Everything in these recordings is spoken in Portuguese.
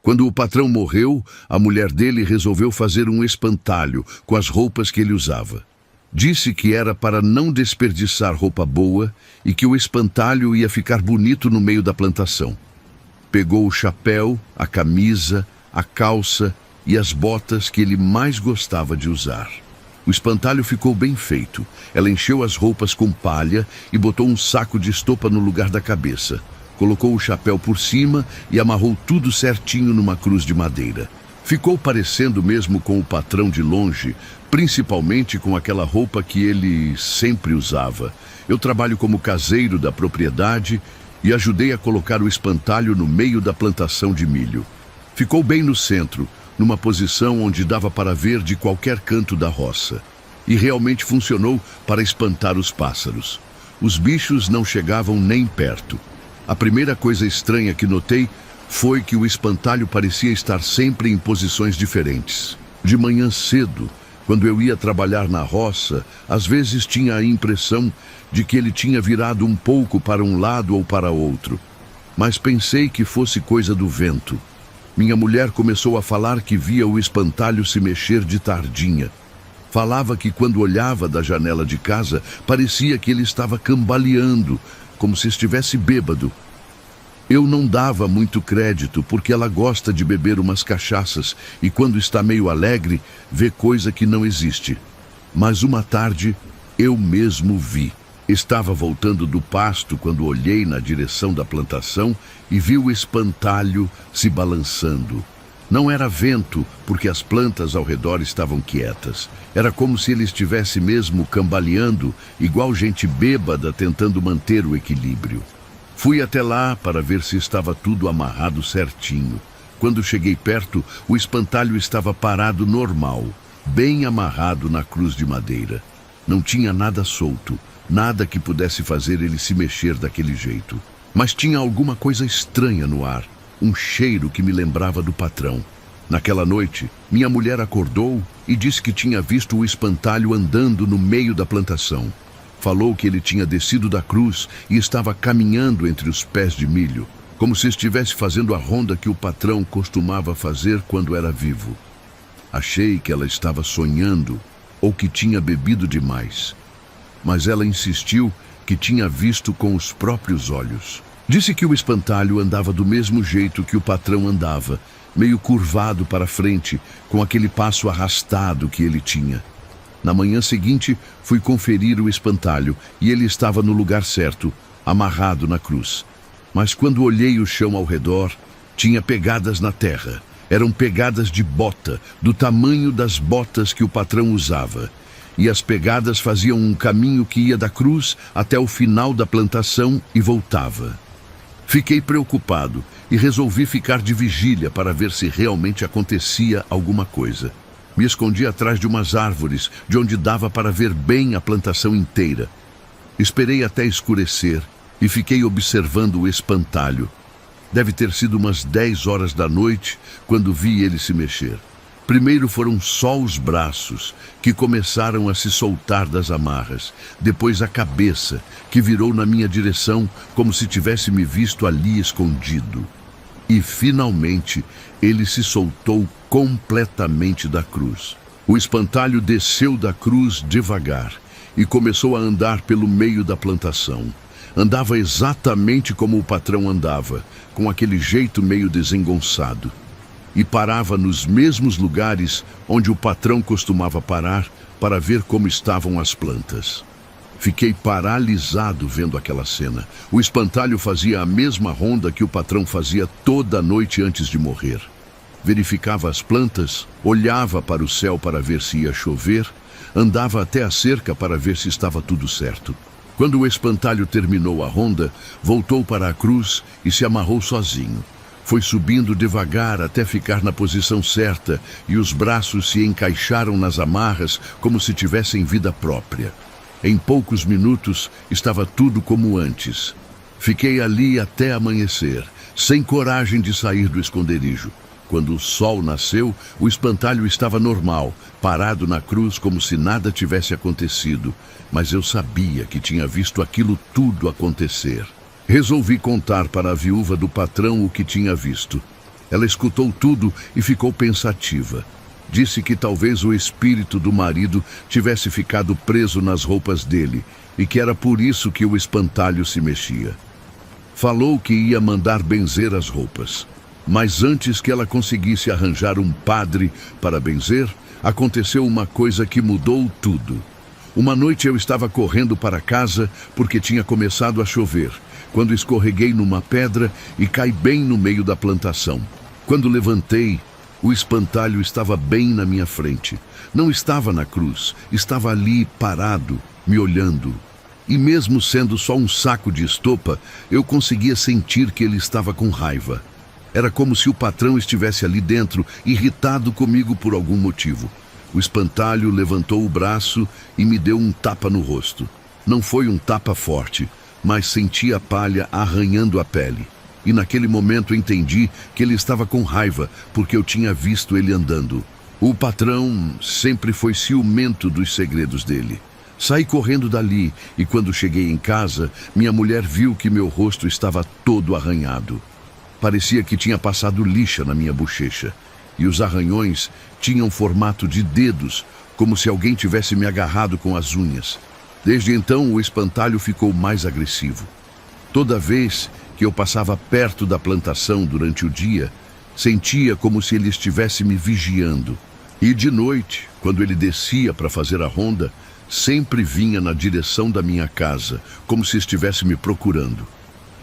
Quando o patrão morreu, a mulher dele resolveu fazer um espantalho com as roupas que ele usava. Disse que era para não desperdiçar roupa boa e que o espantalho ia ficar bonito no meio da plantação. Pegou o chapéu, a camisa, a calça e as botas que ele mais gostava de usar. O espantalho ficou bem feito. Ela encheu as roupas com palha e botou um saco de estopa no lugar da cabeça. Colocou o chapéu por cima e amarrou tudo certinho numa cruz de madeira. Ficou parecendo mesmo com o patrão de longe, principalmente com aquela roupa que ele sempre usava. Eu trabalho como caseiro da propriedade e ajudei a colocar o espantalho no meio da plantação de milho. Ficou bem no centro, numa posição onde dava para ver de qualquer canto da roça. E realmente funcionou para espantar os pássaros. Os bichos não chegavam nem perto. A primeira coisa estranha que notei foi que o espantalho parecia estar sempre em posições diferentes. De manhã cedo, quando eu ia trabalhar na roça, às vezes tinha a impressão de que ele tinha virado um pouco para um lado ou para outro. Mas pensei que fosse coisa do vento. Minha mulher começou a falar que via o espantalho se mexer de tardinha. Falava que quando olhava da janela de casa, parecia que ele estava cambaleando, como se estivesse bêbado. Eu não dava muito crédito, porque ela gosta de beber umas cachaças e quando está meio alegre, vê coisa que não existe. Mas uma tarde, eu mesmo vi. Estava voltando do pasto quando olhei na direção da plantação e vi o espantalho se balançando. Não era vento, porque as plantas ao redor estavam quietas. Era como se ele estivesse mesmo cambaleando, igual gente bêbada tentando manter o equilíbrio. Fui até lá para ver se estava tudo amarrado certinho. Quando cheguei perto, o espantalho estava parado normal, bem amarrado na cruz de madeira. Não tinha nada solto, nada que pudesse fazer ele se mexer daquele jeito. Mas tinha alguma coisa estranha no ar, um cheiro que me lembrava do patrão. Naquela noite, minha mulher acordou e disse que tinha visto o espantalho andando no meio da plantação. Falou que ele tinha descido da cruz e estava caminhando entre os pés de milho, como se estivesse fazendo a ronda que o patrão costumava fazer quando era vivo. Achei que ela estava sonhando ou que tinha bebido demais. Mas ela insistiu que tinha visto com os próprios olhos. Disse que o espantalho andava do mesmo jeito que o patrão andava, meio curvado para frente, com aquele passo arrastado que ele tinha. Na manhã seguinte, fui conferir o espantalho e ele estava no lugar certo, amarrado na cruz. Mas quando olhei o chão ao redor, tinha pegadas na terra. Eram pegadas de bota, do tamanho das botas que o patrão usava. E as pegadas faziam um caminho que ia da cruz até o final da plantação e voltava. Fiquei preocupado e resolvi ficar de vigília para ver se realmente acontecia alguma coisa. Me escondi atrás de umas árvores, de onde dava para ver bem a plantação inteira. Esperei até escurecer e fiquei observando o espantalho. Deve ter sido umas 10 horas da noite quando vi ele se mexer. Primeiro foram só os braços, que começaram a se soltar das amarras. Depois a cabeça, que virou na minha direção como se tivesse me visto ali escondido. E, finalmente, ele se soltou completamente da cruz. O espantalho desceu da cruz devagar e começou a andar pelo meio da plantação. Andava exatamente como o patrão andava, com aquele jeito meio desengonçado. E parava nos mesmos lugares onde o patrão costumava parar para ver como estavam as plantas. Fiquei paralisado vendo aquela cena. O espantalho fazia a mesma ronda que o patrão fazia toda noite antes de morrer. Verificava as plantas, olhava para o céu para ver se ia chover, andava até a cerca para ver se estava tudo certo. Quando o espantalho terminou a ronda, voltou para a cruz e se amarrou sozinho. Foi subindo devagar até ficar na posição certa e os braços se encaixaram nas amarras como se tivessem vida própria. Em poucos minutos estava tudo como antes. Fiquei ali até amanhecer, sem coragem de sair do esconderijo. Quando o sol nasceu, o espantalho estava normal, parado na cruz como se nada tivesse acontecido. Mas eu sabia que tinha visto aquilo tudo acontecer. Resolvi contar para a viúva do patrão o que tinha visto. Ela escutou tudo e ficou pensativa. Disse que talvez o espírito do marido tivesse ficado preso nas roupas dele e que era por isso que o espantalho se mexia. Falou que ia mandar benzer as roupas. Mas antes que ela conseguisse arranjar um padre para benzer, aconteceu uma coisa que mudou tudo. Uma noite eu estava correndo para casa porque tinha começado a chover, quando escorreguei numa pedra e caí bem no meio da plantação. Quando levantei, o espantalho estava bem na minha frente. Não estava na cruz, estava ali parado, me olhando. E mesmo sendo só um saco de estopa, eu conseguia sentir que ele estava com raiva. Era como se o patrão estivesse ali dentro, irritado comigo por algum motivo. O espantalho levantou o braço e me deu um tapa no rosto. Não foi um tapa forte, mas senti a palha arranhando a pele. E naquele momento entendi que ele estava com raiva, porque eu tinha visto ele andando. O patrão sempre foi ciumento dos segredos dele. Saí correndo dali e quando cheguei em casa, minha mulher viu que meu rosto estava todo arranhado. Parecia que tinha passado lixa na minha bochecha. E os arranhões tinham formato de dedos, como se alguém tivesse me agarrado com as unhas. Desde então, o espantalho ficou mais agressivo. Toda vez que eu passava perto da plantação durante o dia, sentia como se ele estivesse me vigiando. E de noite, quando ele descia para fazer a ronda, sempre vinha na direção da minha casa, como se estivesse me procurando.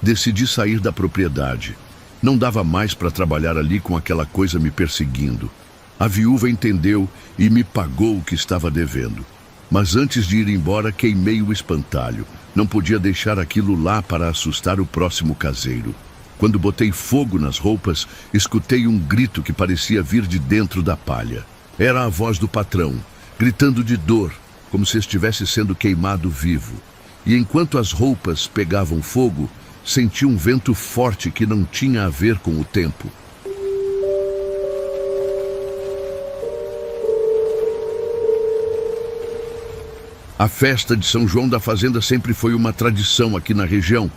Decidi sair da propriedade. Não dava mais para trabalhar ali com aquela coisa me perseguindo. A viúva entendeu e me pagou o que estava devendo. Mas antes de ir embora, queimei o espantalho. Não podia deixar aquilo lá para assustar o próximo caseiro. Quando botei fogo nas roupas, escutei um grito que parecia vir de dentro da palha. Era a voz do patrão, gritando de dor, como se estivesse sendo queimado vivo. E enquanto as roupas pegavam fogo, senti um vento forte que não tinha a ver com o tempo. A festa de São João da Fazenda sempre foi uma tradição aqui na região.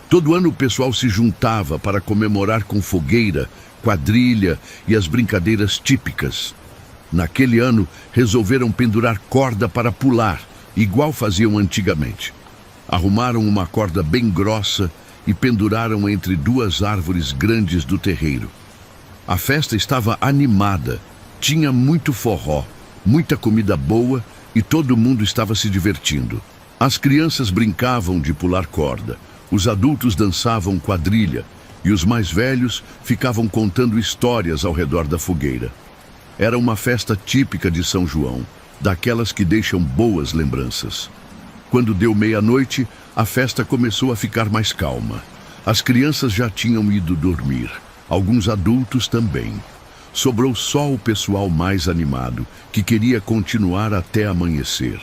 Todo ano o pessoal se juntava para comemorar com fogueira, quadrilha e as brincadeiras típicas. Naquele ano, resolveram pendurar corda para pular, igual faziam antigamente. Arrumaram uma corda bem grossa e penduraram entre duas árvores grandes do terreiro. A festa estava animada, tinha muito forró, muita comida boa e todo mundo estava se divertindo. As crianças brincavam de pular corda, os adultos dançavam quadrilha e os mais velhos ficavam contando histórias ao redor da fogueira. Era uma festa típica de São João, daquelas que deixam boas lembranças. Quando deu meia-noite, a festa começou a ficar mais calma. As crianças já tinham ido dormir, alguns adultos também. Sobrou só o pessoal mais animado, que queria continuar até amanhecer.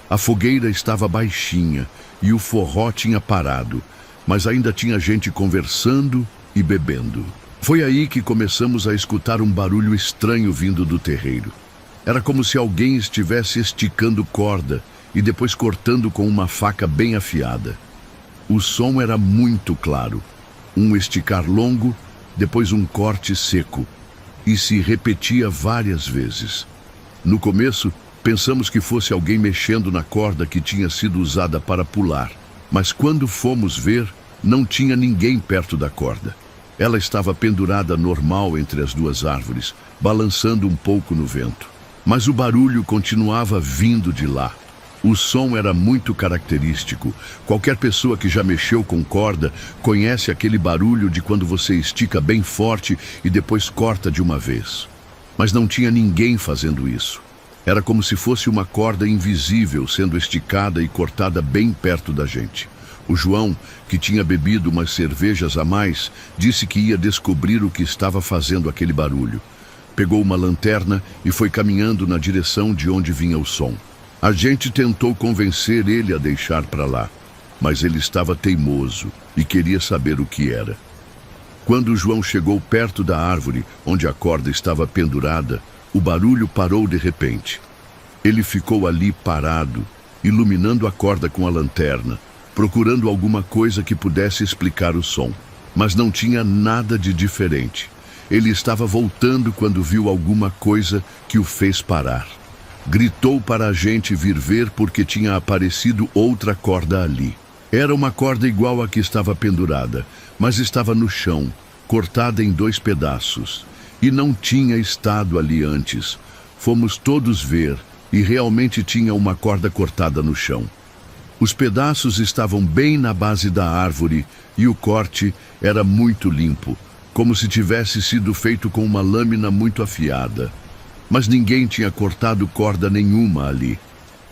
A fogueira estava baixinha e o forró tinha parado, mas ainda tinha gente conversando e bebendo. Foi aí que começamos a escutar um barulho estranho vindo do terreiro. Era como se alguém estivesse esticando corda e depois cortando com uma faca bem afiada. O som era muito claro. Um esticar longo, depois um corte seco. E se repetia várias vezes. No começo, pensamos que fosse alguém mexendo na corda que tinha sido usada para pular. Mas quando fomos ver, não tinha ninguém perto da corda. Ela estava pendurada normal entre as duas árvores, balançando um pouco no vento. Mas o barulho continuava vindo de lá. O som era muito característico. Qualquer pessoa que já mexeu com corda conhece aquele barulho de quando você estica bem forte e depois corta de uma vez. Mas não tinha ninguém fazendo isso. Era como se fosse uma corda invisível sendo esticada e cortada bem perto da gente. O João, que tinha bebido umas cervejas a mais, disse que ia descobrir o que estava fazendo aquele barulho. Pegou uma lanterna e foi caminhando na direção de onde vinha o som. A gente tentou convencer ele a deixar para lá, mas ele estava teimoso e queria saber o que era. Quando o João chegou perto da árvore onde a corda estava pendurada, o barulho parou de repente. Ele ficou ali parado, iluminando a corda com a lanterna, procurando alguma coisa que pudesse explicar o som, mas não tinha nada de diferente. Ele estava voltando quando viu alguma coisa que o fez parar. Gritou para a gente vir ver porque tinha aparecido outra corda ali. Era uma corda igual à que estava pendurada, mas estava no chão, cortada em 2 pedaços. E não tinha estado ali antes. Fomos todos ver e realmente tinha uma corda cortada no chão. Os pedaços estavam bem na base da árvore e o corte era muito limpo, como se tivesse sido feito com uma lâmina muito afiada. Mas ninguém tinha cortado corda nenhuma ali.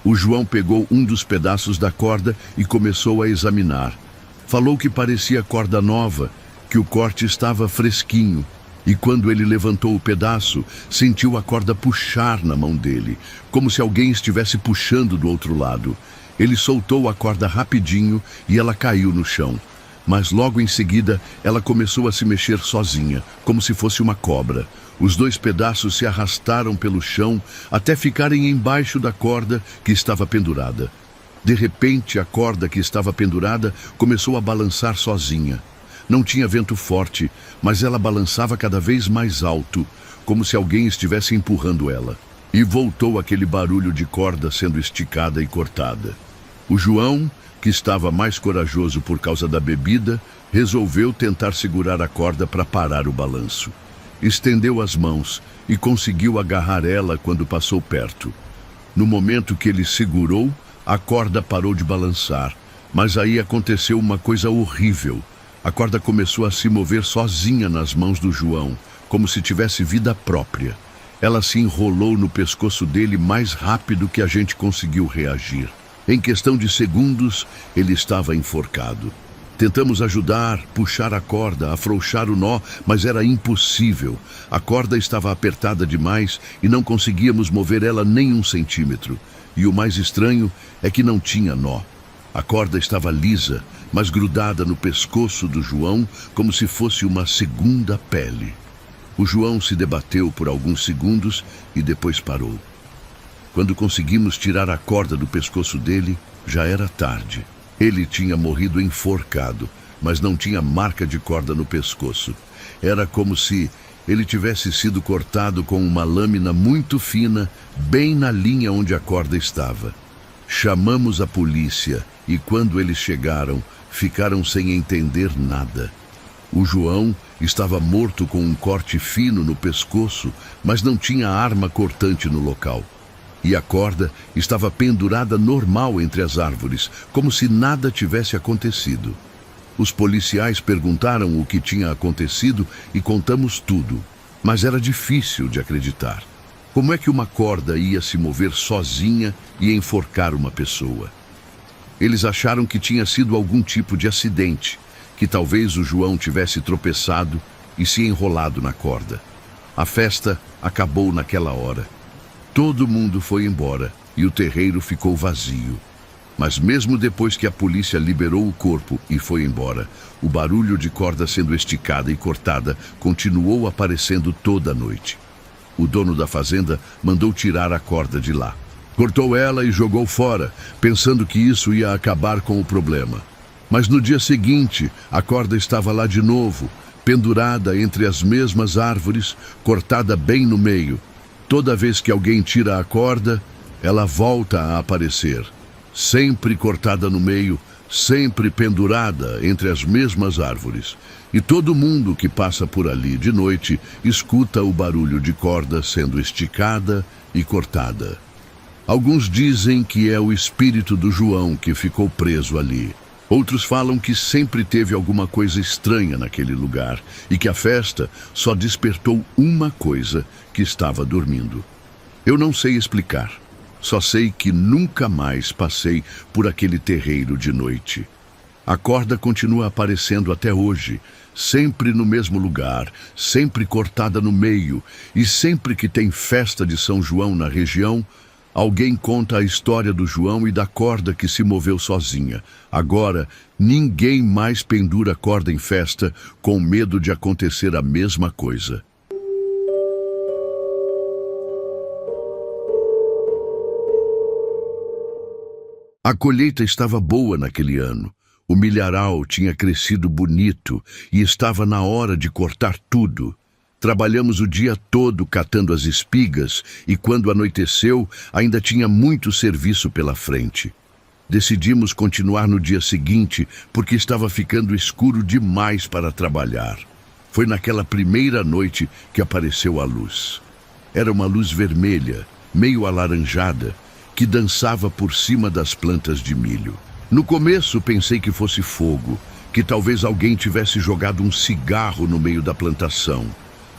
O João pegou um dos pedaços da corda e começou a examinar. Falou que parecia corda nova, que o corte estava fresquinho. E quando ele levantou o pedaço, sentiu a corda puxar na mão dele, como se alguém estivesse puxando do outro lado. Ele soltou a corda rapidinho e ela caiu no chão. Mas logo em seguida, ela começou a se mexer sozinha, como se fosse uma cobra. Os 2 pedaços se arrastaram pelo chão até ficarem embaixo da corda que estava pendurada. De repente, a corda que estava pendurada começou a balançar sozinha. Não tinha vento forte, mas ela balançava cada vez mais alto, como se alguém estivesse empurrando ela. E voltou aquele barulho de corda sendo esticada e cortada. O João, que estava mais corajoso por causa da bebida, resolveu tentar segurar a corda para parar o balanço. Estendeu as mãos e conseguiu agarrar ela quando passou perto. No momento que ele segurou, a corda parou de balançar, mas aí aconteceu uma coisa horrível. A corda começou a se mover sozinha nas mãos do João, como se tivesse vida própria. Ela se enrolou no pescoço dele mais rápido que a gente conseguiu reagir. Em questão de segundos, ele estava enforcado. Tentamos ajudar, puxar a corda, afrouxar o nó, mas era impossível. A corda estava apertada demais e não conseguíamos mover ela nem 1 centímetro. E o mais estranho é que não tinha nó. A corda estava lisa, mas grudada no pescoço do João como se fosse uma segunda pele. O João se debateu por alguns segundos e depois parou. Quando conseguimos tirar a corda do pescoço dele, já era tarde. Ele tinha morrido enforcado, mas não tinha marca de corda no pescoço. Era como se ele tivesse sido cortado com uma lâmina muito fina, bem na linha onde a corda estava. Chamamos a polícia e quando eles chegaram, ficaram sem entender nada. O João estava morto com um corte fino no pescoço, mas não tinha arma cortante no local. E a corda estava pendurada normal entre as árvores, como se nada tivesse acontecido. Os policiais perguntaram o que tinha acontecido e contamos tudo, mas era difícil de acreditar. Como é que uma corda ia se mover sozinha e enforcar uma pessoa? Eles acharam que tinha sido algum tipo de acidente, que talvez o João tivesse tropeçado e se enrolado na corda. A festa acabou naquela hora. Todo mundo foi embora e o terreiro ficou vazio. Mas mesmo depois que a polícia liberou o corpo e foi embora, o barulho de corda sendo esticada e cortada continuou aparecendo toda a noite. O dono da fazenda mandou tirar a corda de lá. Cortou ela e jogou fora, pensando que isso ia acabar com o problema. Mas no dia seguinte, a corda estava lá de novo, pendurada entre as mesmas árvores, cortada bem no meio. Toda vez que alguém tira a corda, ela volta a aparecer. Sempre cortada no meio, sempre pendurada entre as mesmas árvores. E todo mundo que passa por ali de noite escuta o barulho de corda sendo esticada e cortada. Alguns dizem que é o espírito do João que ficou preso ali. Outros falam que sempre teve alguma coisa estranha naquele lugar e que a festa só despertou uma coisa, que estava dormindo. Eu não sei explicar. Só sei que nunca mais passei por aquele terreiro de noite. A corda continua aparecendo até hoje, sempre no mesmo lugar, sempre cortada no meio, e sempre que tem festa de São João na região, alguém conta a história do João e da corda que se moveu sozinha. Agora, ninguém mais pendura corda em festa com medo de acontecer a mesma coisa. A colheita estava boa naquele ano. O milharal tinha crescido bonito e estava na hora de cortar tudo. Trabalhamos o dia todo catando as espigas e, quando anoiteceu, ainda tinha muito serviço pela frente. Decidimos continuar no dia seguinte porque estava ficando escuro demais para trabalhar. Foi naquela primeira noite que apareceu a luz. Era uma luz vermelha, meio alaranjada, que dançava por cima das plantas de milho. No começo pensei que fosse fogo, que talvez alguém tivesse jogado um cigarro no meio da plantação.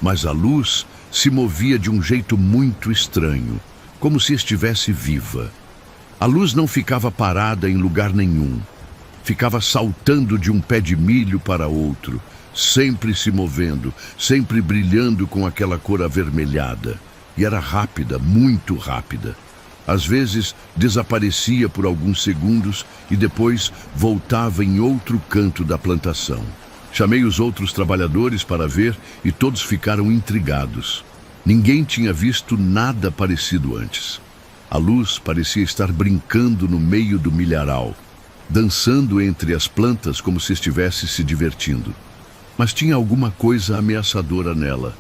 Mas a luz se movia de um jeito muito estranho, como se estivesse viva. A luz não ficava parada em lugar nenhum. Ficava saltando de um pé de milho para outro, sempre se movendo, sempre brilhando com aquela cor avermelhada. E era rápida, muito rápida. Às vezes desaparecia por alguns segundos e depois voltava em outro canto da plantação. Chamei os outros trabalhadores para ver e todos ficaram intrigados. Ninguém tinha visto nada parecido antes. A luz parecia estar brincando no meio do milharal, dançando entre as plantas como se estivesse se divertindo. Mas tinha alguma coisa ameaçadora nela,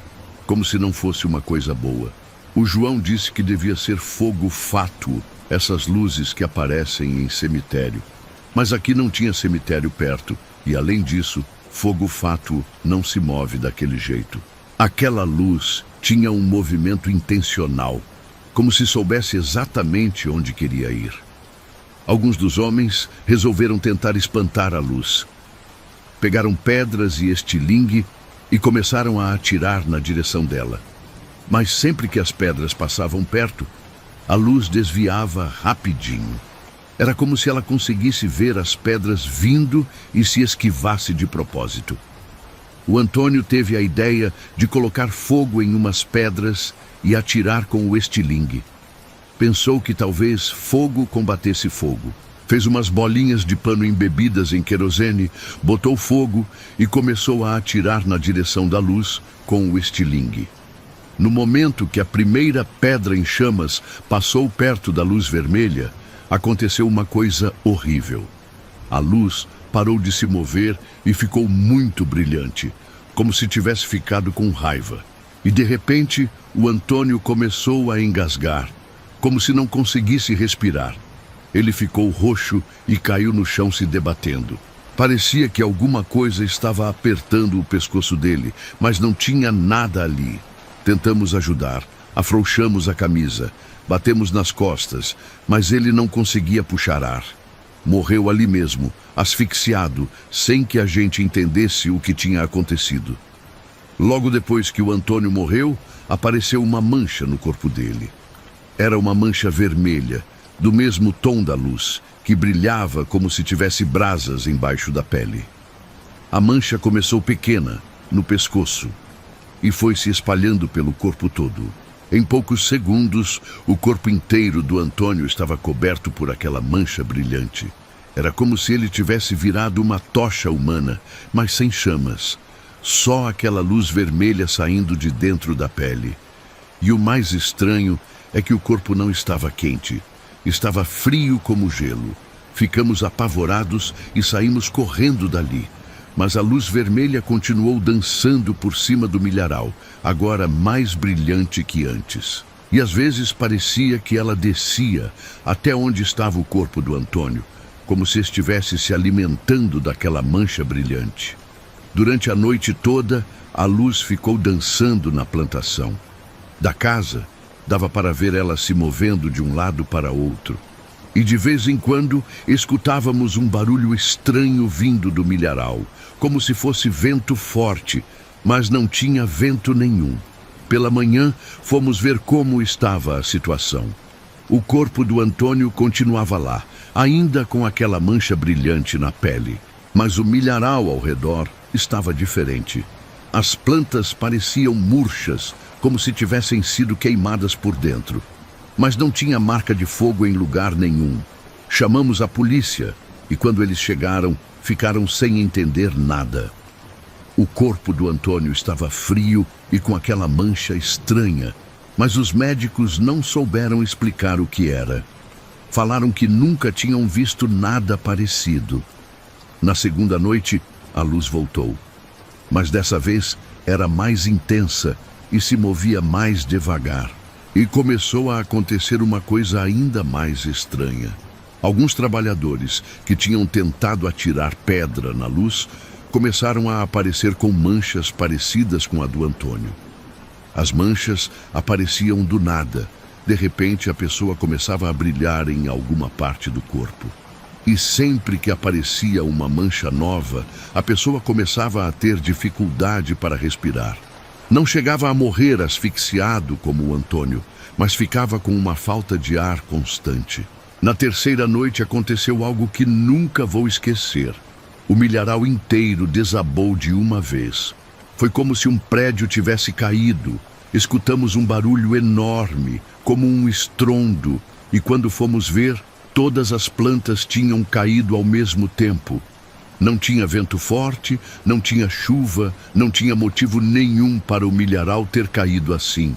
como se não fosse uma coisa boa. O João disse que devia ser fogo fátuo, essas luzes que aparecem em cemitério. Mas aqui não tinha cemitério perto, e além disso, fogo fátuo não se move daquele jeito. Aquela luz tinha um movimento intencional, como se soubesse exatamente onde queria ir. Alguns dos homens resolveram tentar espantar a luz. Pegaram pedras e estilingue e começaram a atirar na direção dela. Mas sempre que as pedras passavam perto, a luz desviava rapidinho. Era como se ela conseguisse ver as pedras vindo e se esquivasse de propósito. O Antônio teve a ideia de colocar fogo em umas pedras e atirar com o estilingue. Pensou que talvez fogo combatesse fogo. Fez umas bolinhas de pano embebidas em querosene, botou fogo e começou a atirar na direção da luz com o estilingue. No momento que a primeira pedra em chamas passou perto da luz vermelha, aconteceu uma coisa horrível. A luz parou de se mover e ficou muito brilhante, como se tivesse ficado com raiva. E de repente, o Antônio começou a engasgar, como se não conseguisse respirar. Ele ficou roxo e caiu no chão se debatendo. Parecia que alguma coisa estava apertando o pescoço dele, mas não tinha nada ali. Tentamos ajudar, afrouxamos a camisa, batemos nas costas, mas ele não conseguia puxar ar. Morreu ali mesmo, asfixiado, sem que a gente entendesse o que tinha acontecido. Logo depois que o Antônio morreu, apareceu uma mancha no corpo dele. Era uma mancha vermelha, do mesmo tom da luz, que brilhava como se tivesse brasas embaixo da pele. A mancha começou pequena, no pescoço, e foi se espalhando pelo corpo todo. Em poucos segundos, o corpo inteiro do Antônio estava coberto por aquela mancha brilhante. Era como se ele tivesse virado uma tocha humana, mas sem chamas. Só aquela luz vermelha saindo de dentro da pele. E o mais estranho é que o corpo não estava quente. Estava frio como gelo. Ficamos apavorados e saímos correndo dali. Mas a luz vermelha continuou dançando por cima do milharal, agora mais brilhante que antes. E às vezes parecia que ela descia até onde estava o corpo do Antônio, como se estivesse se alimentando daquela mancha brilhante. Durante a noite toda, a luz ficou dançando na plantação. Da casa, dava para ver ela se movendo de um lado para outro. E de vez em quando, escutávamos um barulho estranho vindo do milharal, como se fosse vento forte, mas não tinha vento nenhum. Pela manhã, fomos ver como estava a situação. O corpo do Antônio continuava lá, ainda com aquela mancha brilhante na pele. Mas o milharal ao redor estava diferente. As plantas pareciam murchas, como se tivessem sido queimadas por dentro. Mas não tinha marca de fogo em lugar nenhum. Chamamos a polícia e quando eles chegaram, ficaram sem entender nada. O corpo do Antônio estava frio e com aquela mancha estranha, mas os médicos não souberam explicar o que era. Falaram que nunca tinham visto nada parecido. Na segunda noite, a luz voltou. Mas dessa vez, era mais intensa e se movia mais devagar. E começou a acontecer uma coisa ainda mais estranha. Alguns trabalhadores que tinham tentado atirar pedra na luz começaram a aparecer com manchas parecidas com a do Antônio. As manchas apareciam do nada. De repente, a pessoa começava a brilhar em alguma parte do corpo. E sempre que aparecia uma mancha nova, a pessoa começava a ter dificuldade para respirar. Não chegava a morrer asfixiado como o Antônio, mas ficava com uma falta de ar constante. Na terceira noite aconteceu algo que nunca vou esquecer. O milharal inteiro desabou de uma vez. Foi como se um prédio tivesse caído. Escutamos um barulho enorme, como um estrondo, e quando fomos ver, todas as plantas tinham caído ao mesmo tempo. Não tinha vento forte, não tinha chuva, não tinha motivo nenhum para o milharal ter caído assim.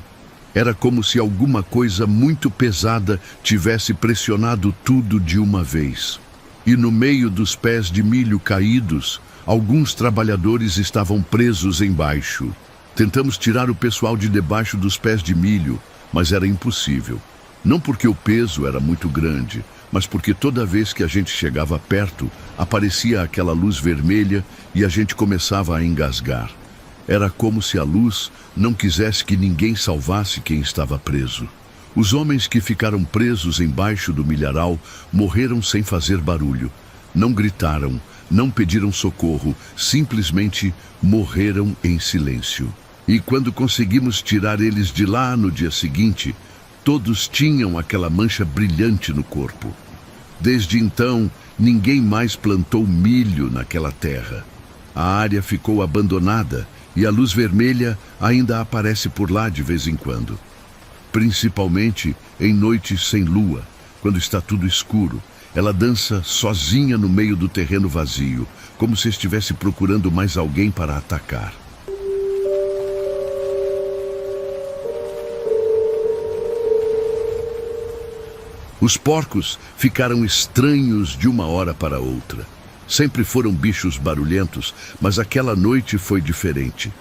Era como se alguma coisa muito pesada tivesse pressionado tudo de uma vez. E no meio dos pés de milho caídos, alguns trabalhadores estavam presos embaixo. Tentamos tirar o pessoal de debaixo dos pés de milho, mas era impossível. Não porque o peso era muito grande, mas porque toda vez que a gente chegava perto, aparecia aquela luz vermelha e a gente começava a engasgar. Era como se a luz não quisesse que ninguém salvasse quem estava preso. Os homens que ficaram presos embaixo do milharal morreram sem fazer barulho. Não gritaram, não pediram socorro, simplesmente morreram em silêncio. E quando conseguimos tirar eles de lá no dia seguinte, todos tinham aquela mancha brilhante no corpo. Desde então, ninguém mais plantou milho naquela terra. A área ficou abandonada e a luz vermelha ainda aparece por lá de vez em quando. Principalmente em noites sem lua, quando está tudo escuro. Ela dança sozinha no meio do terreno vazio, como se estivesse procurando mais alguém para atacar. Os porcos ficaram estranhos de uma hora para outra. Sempre foram bichos barulhentos, mas aquela noite foi diferente.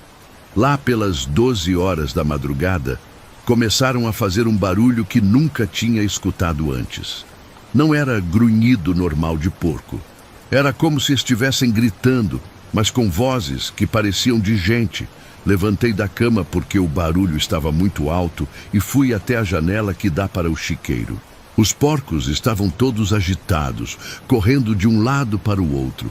Lá pelas 12 horas da madrugada, começaram a fazer um barulho que nunca tinha escutado antes. Não era grunhido normal de porco. Era como se estivessem gritando, mas com vozes que pareciam de gente. Levantei da cama porque o barulho estava muito alto e fui até a janela que dá para o chiqueiro. Os porcos estavam todos agitados, correndo de um lado para o outro,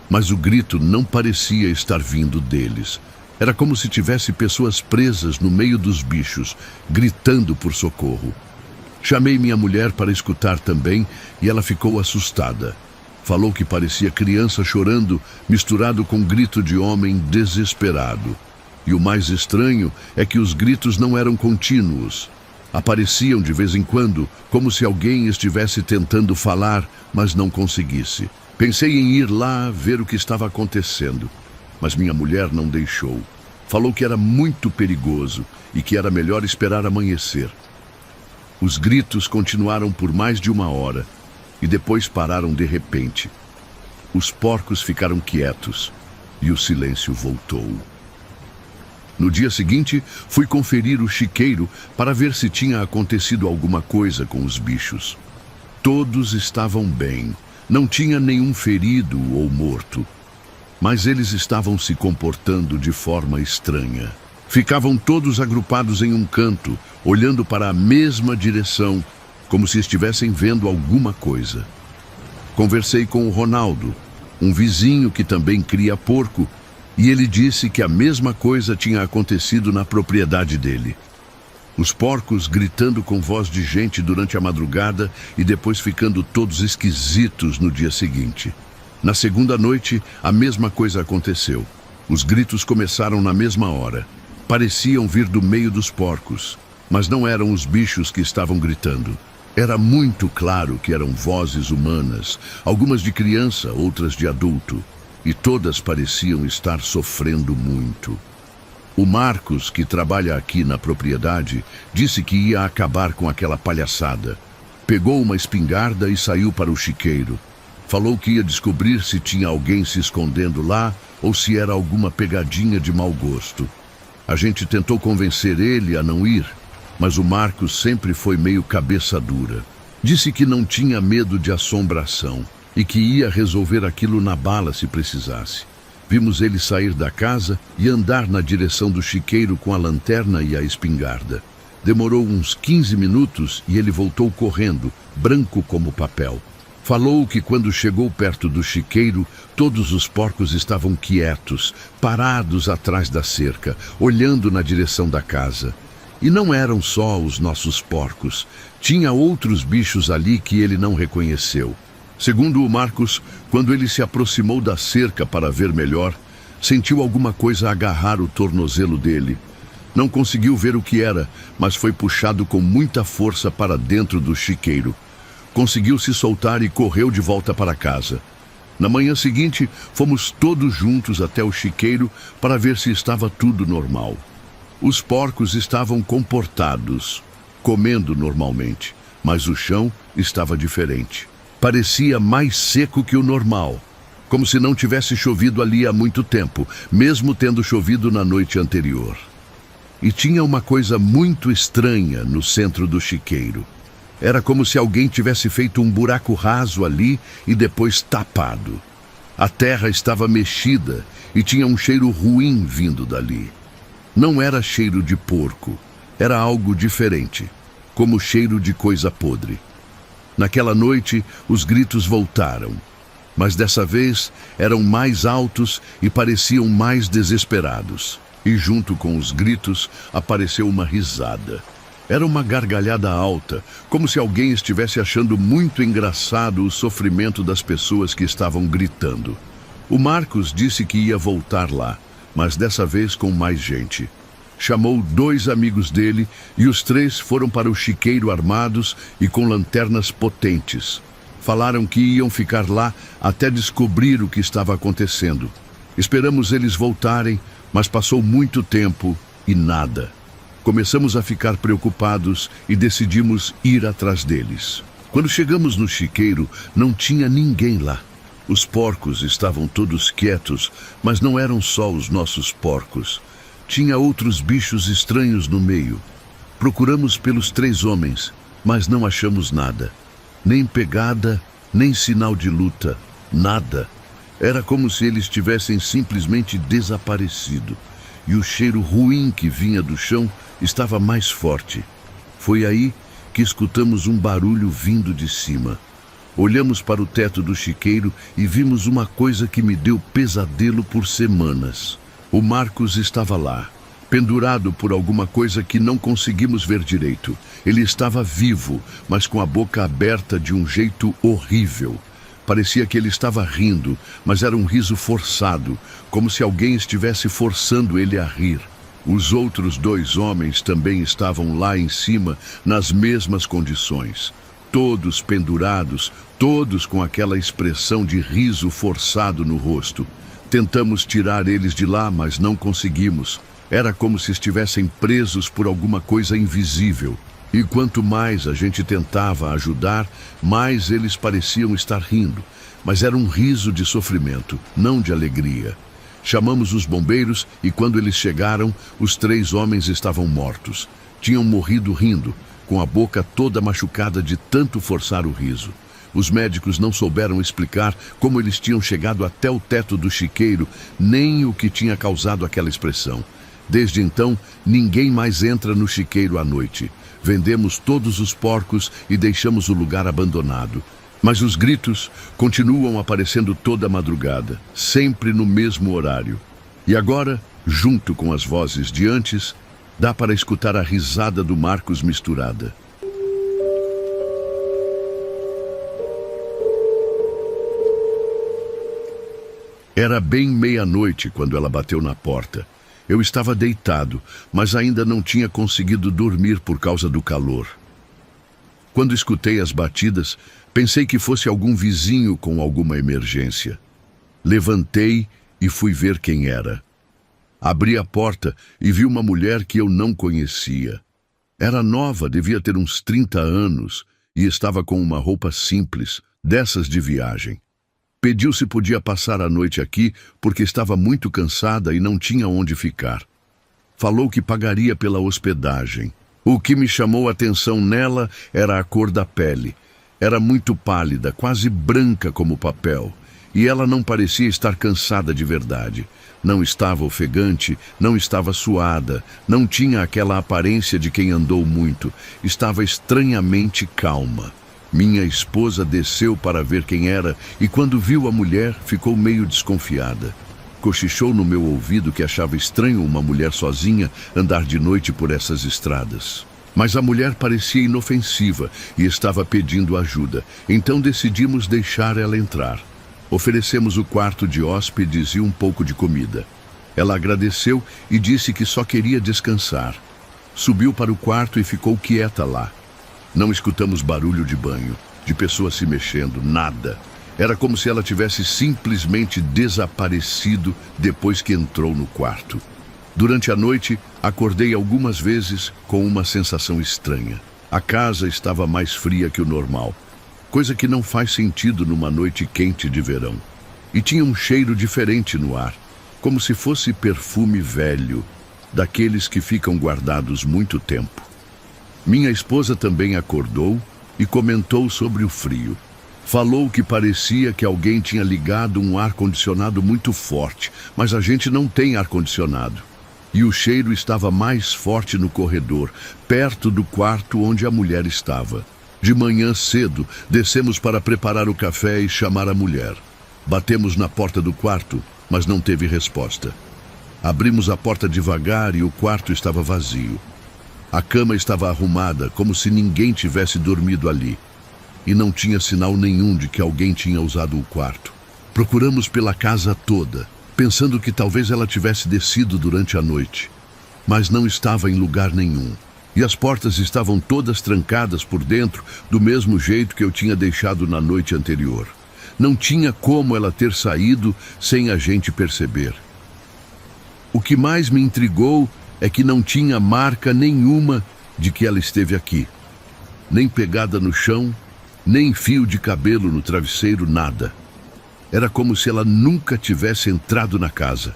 mas o grito não parecia estar vindo deles. Era como se tivesse pessoas presas no meio dos bichos, gritando por socorro. Chamei minha mulher para escutar também e ela ficou assustada. Falou que parecia criança chorando, misturado com grito de homem desesperado. E o mais estranho é que os gritos não eram contínuos. Apareciam de vez em quando, como se alguém estivesse tentando falar, mas não conseguisse. Pensei em ir lá ver o que estava acontecendo, mas minha mulher não deixou. Falou que era muito perigoso e que era melhor esperar amanhecer. Os gritos continuaram por mais de uma hora e depois pararam de repente. Os porcos ficaram quietos e o silêncio voltou. No dia seguinte, fui conferir o chiqueiro para ver se tinha acontecido alguma coisa com os bichos. Todos estavam bem, não tinha nenhum ferido ou morto. Mas eles estavam se comportando de forma estranha. Ficavam todos agrupados em um canto, olhando para a mesma direção, como se estivessem vendo alguma coisa. Conversei com o Ronaldo, um vizinho que também cria porco, e ele disse que a mesma coisa tinha acontecido na propriedade dele. Os porcos gritando com voz de gente durante a madrugada e depois ficando todos esquisitos no dia seguinte. Na segunda noite, a mesma coisa aconteceu. Os gritos começaram na mesma hora. Pareciam vir do meio dos porcos, mas não eram os bichos que estavam gritando. Era muito claro que eram vozes humanas, algumas de criança, outras de adulto. E todas pareciam estar sofrendo muito. O Marcos, que trabalha aqui na propriedade, disse que ia acabar com aquela palhaçada. Pegou uma espingarda e saiu para o chiqueiro. Falou que ia descobrir se tinha alguém se escondendo lá ou se era alguma pegadinha de mau gosto. A gente tentou convencer ele a não ir, mas o Marcos sempre foi meio cabeça dura. Disse que não tinha medo de assombração e que ia resolver aquilo na bala se precisasse. Vimos ele sair da casa e andar na direção do chiqueiro com a lanterna e a espingarda. Demorou uns 15 minutos e ele voltou correndo, branco como papel. Falou que quando chegou perto do chiqueiro, todos os porcos estavam quietos, parados atrás da cerca, olhando na direção da casa. E não eram só os nossos porcos. Tinha outros bichos ali que ele não reconheceu. Segundo o Marcos, quando ele se aproximou da cerca para ver melhor, sentiu alguma coisa agarrar o tornozelo dele. Não conseguiu ver o que era, mas foi puxado com muita força para dentro do chiqueiro. Conseguiu se soltar e correu de volta para casa. Na manhã seguinte, fomos todos juntos até o chiqueiro para ver se estava tudo normal. Os porcos estavam comportados, comendo normalmente, mas o chão estava diferente. Parecia mais seco que o normal, como se não tivesse chovido ali há muito tempo, mesmo tendo chovido na noite anterior. E tinha uma coisa muito estranha no centro do chiqueiro. Era como se alguém tivesse feito um buraco raso ali e depois tapado. A terra estava mexida e tinha um cheiro ruim vindo dali. Não era cheiro de porco, era algo diferente, como cheiro de coisa podre. Naquela noite, os gritos voltaram, mas dessa vez eram mais altos e pareciam mais desesperados. E junto com os gritos, apareceu uma risada. Era uma gargalhada alta, como se alguém estivesse achando muito engraçado o sofrimento das pessoas que estavam gritando. O Marcos disse que ia voltar lá, mas dessa vez com mais gente. Chamou 2 amigos dele e os 3 foram para o chiqueiro armados e com lanternas potentes. Falaram que iam ficar lá até descobrir o que estava acontecendo. Esperamos eles voltarem, mas passou muito tempo e nada. Começamos a ficar preocupados e decidimos ir atrás deles. Quando chegamos no chiqueiro, não tinha ninguém lá. Os porcos estavam todos quietos, mas não eram só os nossos porcos. Tinha outros bichos estranhos no meio. Procuramos pelos 3 homens, mas não achamos nada. Nem pegada, nem sinal de luta, nada. Era como se eles tivessem simplesmente desaparecido. E o cheiro ruim que vinha do chão estava mais forte. Foi aí que escutamos um barulho vindo de cima. Olhamos para o teto do chiqueiro e vimos uma coisa que me deu pesadelo por semanas. O Marcos estava lá, pendurado por alguma coisa que não conseguimos ver direito. Ele estava vivo, mas com a boca aberta de um jeito horrível. Parecia que ele estava rindo, mas era um riso forçado, como se alguém estivesse forçando ele a rir. Os outros 2 homens também estavam lá em cima, nas mesmas condições. Todos pendurados, todos com aquela expressão de riso forçado no rosto. Tentamos tirar eles de lá, mas não conseguimos. Era como se estivessem presos por alguma coisa invisível. E quanto mais a gente tentava ajudar, mais eles pareciam estar rindo. Mas era um riso de sofrimento, não de alegria. Chamamos os bombeiros e quando eles chegaram, os 3 homens estavam mortos. Tinham morrido rindo, com a boca toda machucada de tanto forçar o riso. Os médicos não souberam explicar como eles tinham chegado até o teto do chiqueiro, nem o que tinha causado aquela expressão. Desde então, ninguém mais entra no chiqueiro à noite. Vendemos todos os porcos e deixamos o lugar abandonado. Mas os gritos continuam aparecendo toda madrugada, sempre no mesmo horário. E agora, junto com as vozes de antes, dá para escutar a risada do Marcos misturada. Era bem meia-noite quando ela bateu na porta. Eu estava deitado, mas ainda não tinha conseguido dormir por causa do calor. Quando escutei as batidas, pensei que fosse algum vizinho com alguma emergência. Levantei e fui ver quem era. Abri a porta e vi uma mulher que eu não conhecia. Era nova, devia ter uns 30 anos, e estava com uma roupa simples, dessas de viagem. Pediu se podia passar a noite aqui porque estava muito cansada e não tinha onde ficar. Falou que pagaria pela hospedagem. O que me chamou a atenção nela era a cor da pele. Era muito pálida, quase branca como papel. E ela não parecia estar cansada de verdade. Não estava ofegante, não estava suada, não tinha aquela aparência de quem andou muito. Estava estranhamente calma. Minha esposa desceu para ver quem era e, quando viu a mulher, ficou meio desconfiada. Cochichou no meu ouvido que achava estranho uma mulher sozinha andar de noite por essas estradas. Mas a mulher parecia inofensiva e estava pedindo ajuda, então decidimos deixar ela entrar. Oferecemos o quarto de hóspedes e um pouco de comida. Ela agradeceu e disse que só queria descansar. Subiu para o quarto e ficou quieta lá. Não escutamos barulho de banho, de pessoas se mexendo, nada. Era como se ela tivesse simplesmente desaparecido depois que entrou no quarto. Durante a noite, acordei algumas vezes com uma sensação estranha. A casa estava mais fria que o normal, coisa que não faz sentido numa noite quente de verão. E tinha um cheiro diferente no ar, como se fosse perfume velho, daqueles que ficam guardados muito tempo. Minha esposa também acordou e comentou sobre o frio. Falou que parecia que alguém tinha ligado um ar-condicionado muito forte, mas a gente não tem ar-condicionado. E o cheiro estava mais forte no corredor, perto do quarto onde a mulher estava. De manhã cedo, descemos para preparar o café e chamar a mulher. Batemos na porta do quarto, mas não teve resposta. Abrimos a porta devagar e o quarto estava vazio. A cama estava arrumada, como se ninguém tivesse dormido ali. E não tinha sinal nenhum de que alguém tinha usado o quarto. Procuramos pela casa toda, pensando que talvez ela tivesse descido durante a noite. Mas não estava em lugar nenhum. E as portas estavam todas trancadas por dentro, do mesmo jeito que eu tinha deixado na noite anterior. Não tinha como ela ter saído sem a gente perceber. O que mais me intrigou é que não tinha marca nenhuma de que ela esteve aqui. Nem pegada no chão, nem fio de cabelo no travesseiro, nada. Era como se ela nunca tivesse entrado na casa.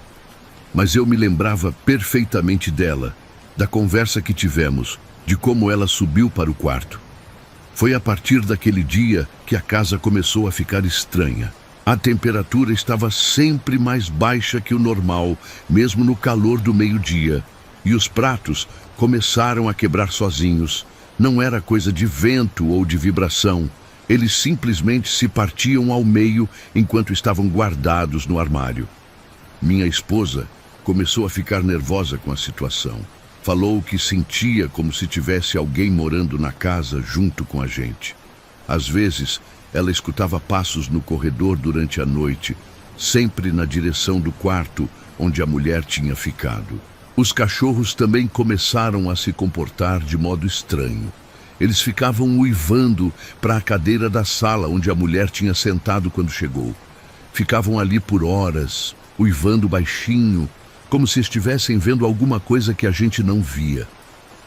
Mas eu me lembrava perfeitamente dela, da conversa que tivemos, de como ela subiu para o quarto. Foi a partir daquele dia que a casa começou a ficar estranha. A temperatura estava sempre mais baixa que o normal, mesmo no calor do meio-dia. E os pratos começaram a quebrar sozinhos. Não era coisa de vento ou de vibração. Eles simplesmente se partiam ao meio enquanto estavam guardados no armário. Minha esposa começou a ficar nervosa com a situação. Falou que sentia como se tivesse alguém morando na casa junto com a gente. Às vezes, ela escutava passos no corredor durante a noite, sempre na direção do quarto onde a mulher tinha ficado. Os cachorros também começaram a se comportar de modo estranho. Eles ficavam uivando para a cadeira da sala onde a mulher tinha sentado quando chegou. Ficavam ali por horas, uivando baixinho, como se estivessem vendo alguma coisa que a gente não via.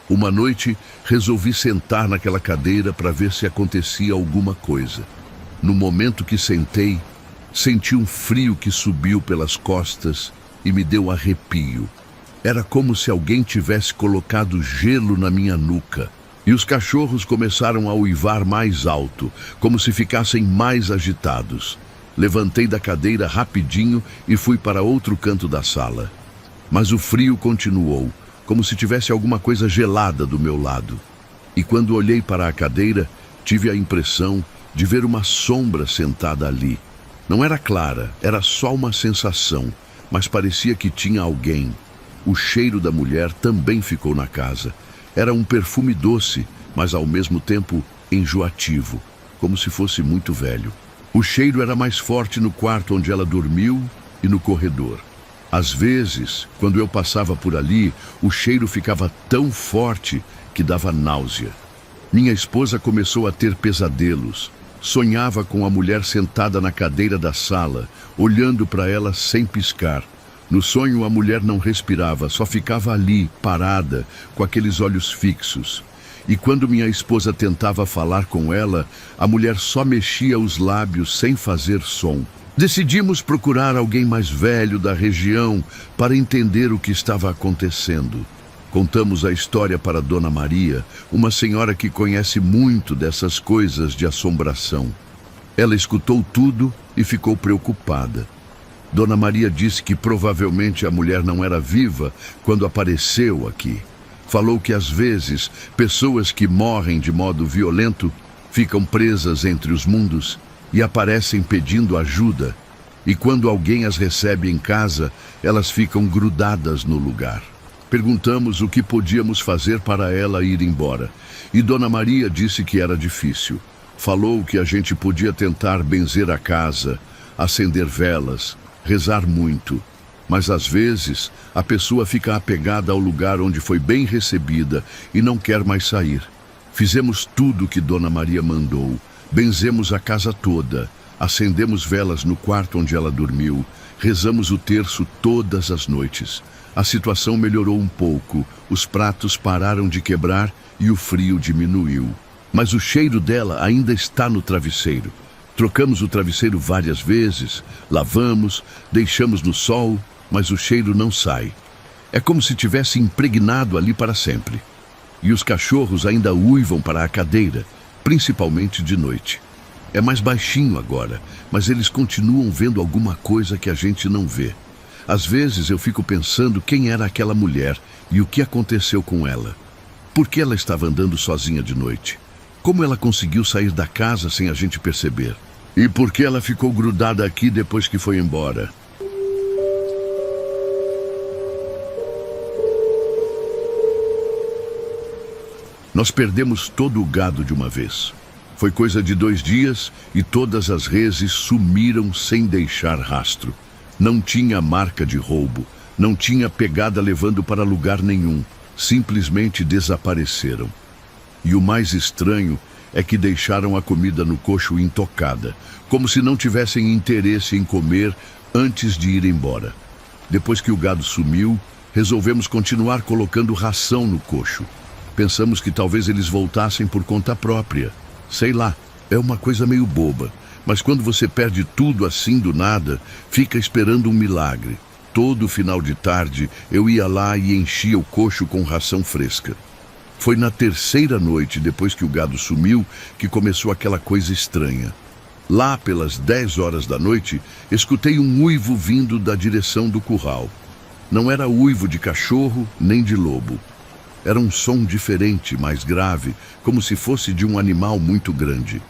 Uma noite, resolvi sentar naquela cadeira para ver se acontecia alguma coisa. No momento que sentei, senti um frio que subiu pelas costas e me deu arrepio. Era como se alguém tivesse colocado gelo na minha nuca. E os cachorros começaram a uivar mais alto, como se ficassem mais agitados. Levantei da cadeira rapidinho e fui para outro canto da sala. Mas o frio continuou, como se tivesse alguma coisa gelada do meu lado. E quando olhei para a cadeira, tive a impressão de ver uma sombra sentada ali. Não era clara, era só uma sensação, mas parecia que tinha alguém. O cheiro da mulher também ficou na casa. Era um perfume doce, mas ao mesmo tempo enjoativo, como se fosse muito velho. O cheiro era mais forte no quarto onde ela dormiu e no corredor. Às vezes, quando eu passava por ali, o cheiro ficava tão forte que dava náusea. Minha esposa começou a ter pesadelos. Sonhava com a mulher sentada na cadeira da sala, olhando para ela sem piscar. No sonho, a mulher não respirava, só ficava ali, parada, com aqueles olhos fixos. E quando minha esposa tentava falar com ela, a mulher só mexia os lábios sem fazer som. Decidimos procurar alguém mais velho da região para entender o que estava acontecendo. Contamos a história para Dona Maria, uma senhora que conhece muito dessas coisas de assombração. Ela escutou tudo e ficou preocupada. Dona Maria disse que provavelmente a mulher não era viva quando apareceu aqui. Falou que às vezes pessoas que morrem de modo violento ficam presas entre os mundos e aparecem pedindo ajuda. E quando alguém as recebe em casa, elas ficam grudadas no lugar. Perguntamos o que podíamos fazer para ela ir embora. E Dona Maria disse que era difícil. Falou que a gente podia tentar benzer a casa, acender velas, rezar muito. Mas às vezes a pessoa fica apegada ao lugar onde foi bem recebida e não quer mais sair. Fizemos tudo o que Dona Maria mandou. Benzemos a casa toda. Acendemos velas no quarto onde ela dormiu. Rezamos o terço todas as noites. A situação melhorou um pouco. Os pratos pararam de quebrar e o frio diminuiu. Mas o cheiro dela ainda está no travesseiro. Trocamos o travesseiro várias vezes, lavamos, deixamos no sol, mas o cheiro não sai. É como se tivesse impregnado ali para sempre. E os cachorros ainda uivam para a cadeira, principalmente de noite. É mais baixinho agora, mas eles continuam vendo alguma coisa que a gente não vê. Às vezes eu fico pensando quem era aquela mulher e o que aconteceu com ela. Por que ela estava andando sozinha de noite? Como ela conseguiu sair da casa sem a gente perceber? E por que ela ficou grudada aqui depois que foi embora? Nós perdemos todo o gado de uma vez. Foi coisa de 2 dias e todas as reses sumiram sem deixar rastro. Não tinha marca de roubo, não tinha pegada levando para lugar nenhum. Simplesmente desapareceram. E o mais estranho é que deixaram a comida no coxo intocada, como se não tivessem interesse em comer antes de ir embora. Depois que o gado sumiu, resolvemos continuar colocando ração no coxo. Pensamos que talvez eles voltassem por conta própria. Sei lá, é uma coisa meio boba, mas quando você perde tudo assim do nada, fica esperando um milagre. Todo final de tarde eu ia lá e enchia o coxo com ração fresca. Foi na 3ª noite, depois que o gado sumiu, que começou aquela coisa estranha. Lá pelas 10 horas da noite, escutei um uivo vindo da direção do curral. Não era uivo de cachorro nem de lobo. Era um som diferente, mais grave, como se fosse de um animal muito grande.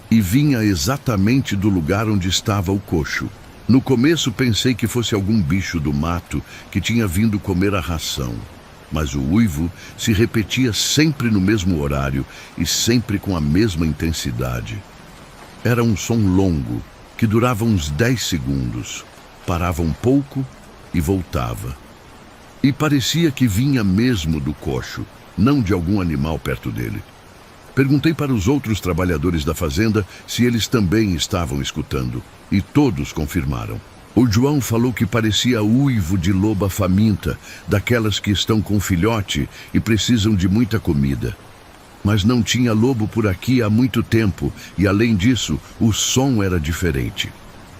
E vinha exatamente do lugar onde estava o coxo. No começo pensei que fosse algum bicho do mato que tinha vindo comer a ração. Mas o uivo se repetia sempre no mesmo horário e sempre com a mesma intensidade. Era um som longo, que durava uns 10 segundos. Parava um pouco e voltava. E parecia que vinha mesmo do coxo, não de algum animal perto dele. Perguntei para os outros trabalhadores da fazenda se eles também estavam escutando, e todos confirmaram. O João falou que parecia uivo de loba faminta, daquelas que estão com filhote e precisam de muita comida. Mas não tinha lobo por aqui há muito tempo, e além disso, o som era diferente.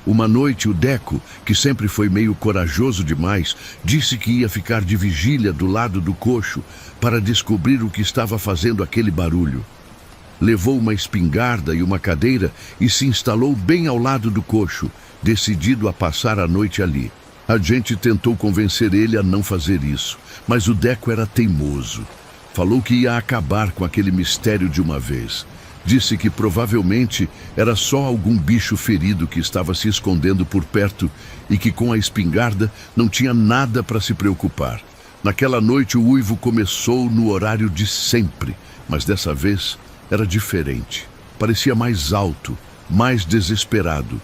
Uma noite o Deco, que sempre foi meio corajoso demais, disse que ia ficar de vigília do lado do coxo para descobrir o que estava fazendo aquele barulho. Levou uma espingarda e uma cadeira e se instalou bem ao lado do coxo, decidido a passar a noite ali. A gente tentou convencer ele a não fazer isso, mas o Deco era teimoso. Falou que ia acabar com aquele mistério de uma vez. Disse que provavelmente era só algum bicho ferido que estava se escondendo por perto e que com a espingarda não tinha nada para se preocupar. Naquela noite o uivo começou no horário de sempre, mas dessa vez era diferente. Parecia mais alto, mais desesperado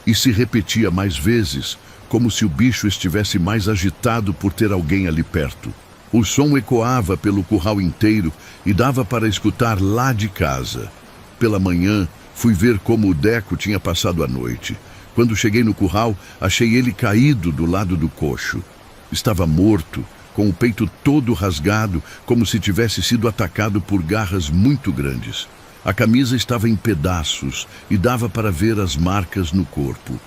e se repetia mais vezes, como se o bicho estivesse mais agitado por ter alguém ali perto. O som ecoava pelo curral inteiro e dava para escutar lá de casa. Pela manhã, fui ver como o Deco tinha passado a noite. Quando cheguei no curral, achei ele caído do lado do coxo. Estava morto, com o peito todo rasgado, como se tivesse sido atacado por garras muito grandes. A camisa estava em pedaços e dava para ver as marcas no corpo.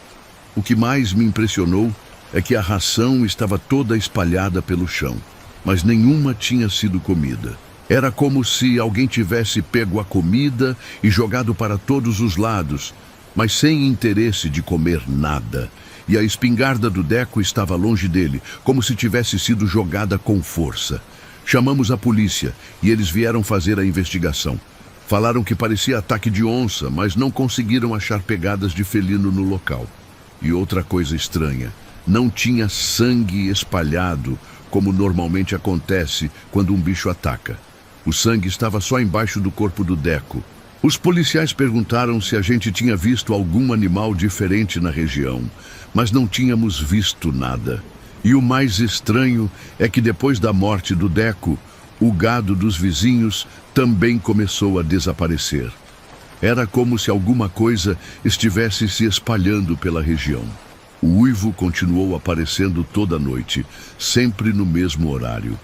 O que mais me impressionou é que a ração estava toda espalhada pelo chão, mas nenhuma tinha sido comida. Era como se alguém tivesse pego a comida e jogado para todos os lados, mas sem interesse de comer nada. E a espingarda do Deco estava longe dele, como se tivesse sido jogada com força. Chamamos a polícia e eles vieram fazer a investigação. Falaram que parecia ataque de onça, mas não conseguiram achar pegadas de felino no local. E outra coisa estranha, não tinha sangue espalhado, como normalmente acontece quando um bicho ataca. O sangue estava só embaixo do corpo do Deco. Os policiais perguntaram se a gente tinha visto algum animal diferente na região, mas não tínhamos visto nada. E o mais estranho é que depois da morte do Deco, o gado dos vizinhos também começou a desaparecer. Era como se alguma coisa estivesse se espalhando pela região. O uivo continuou aparecendo toda noite, sempre no mesmo horário.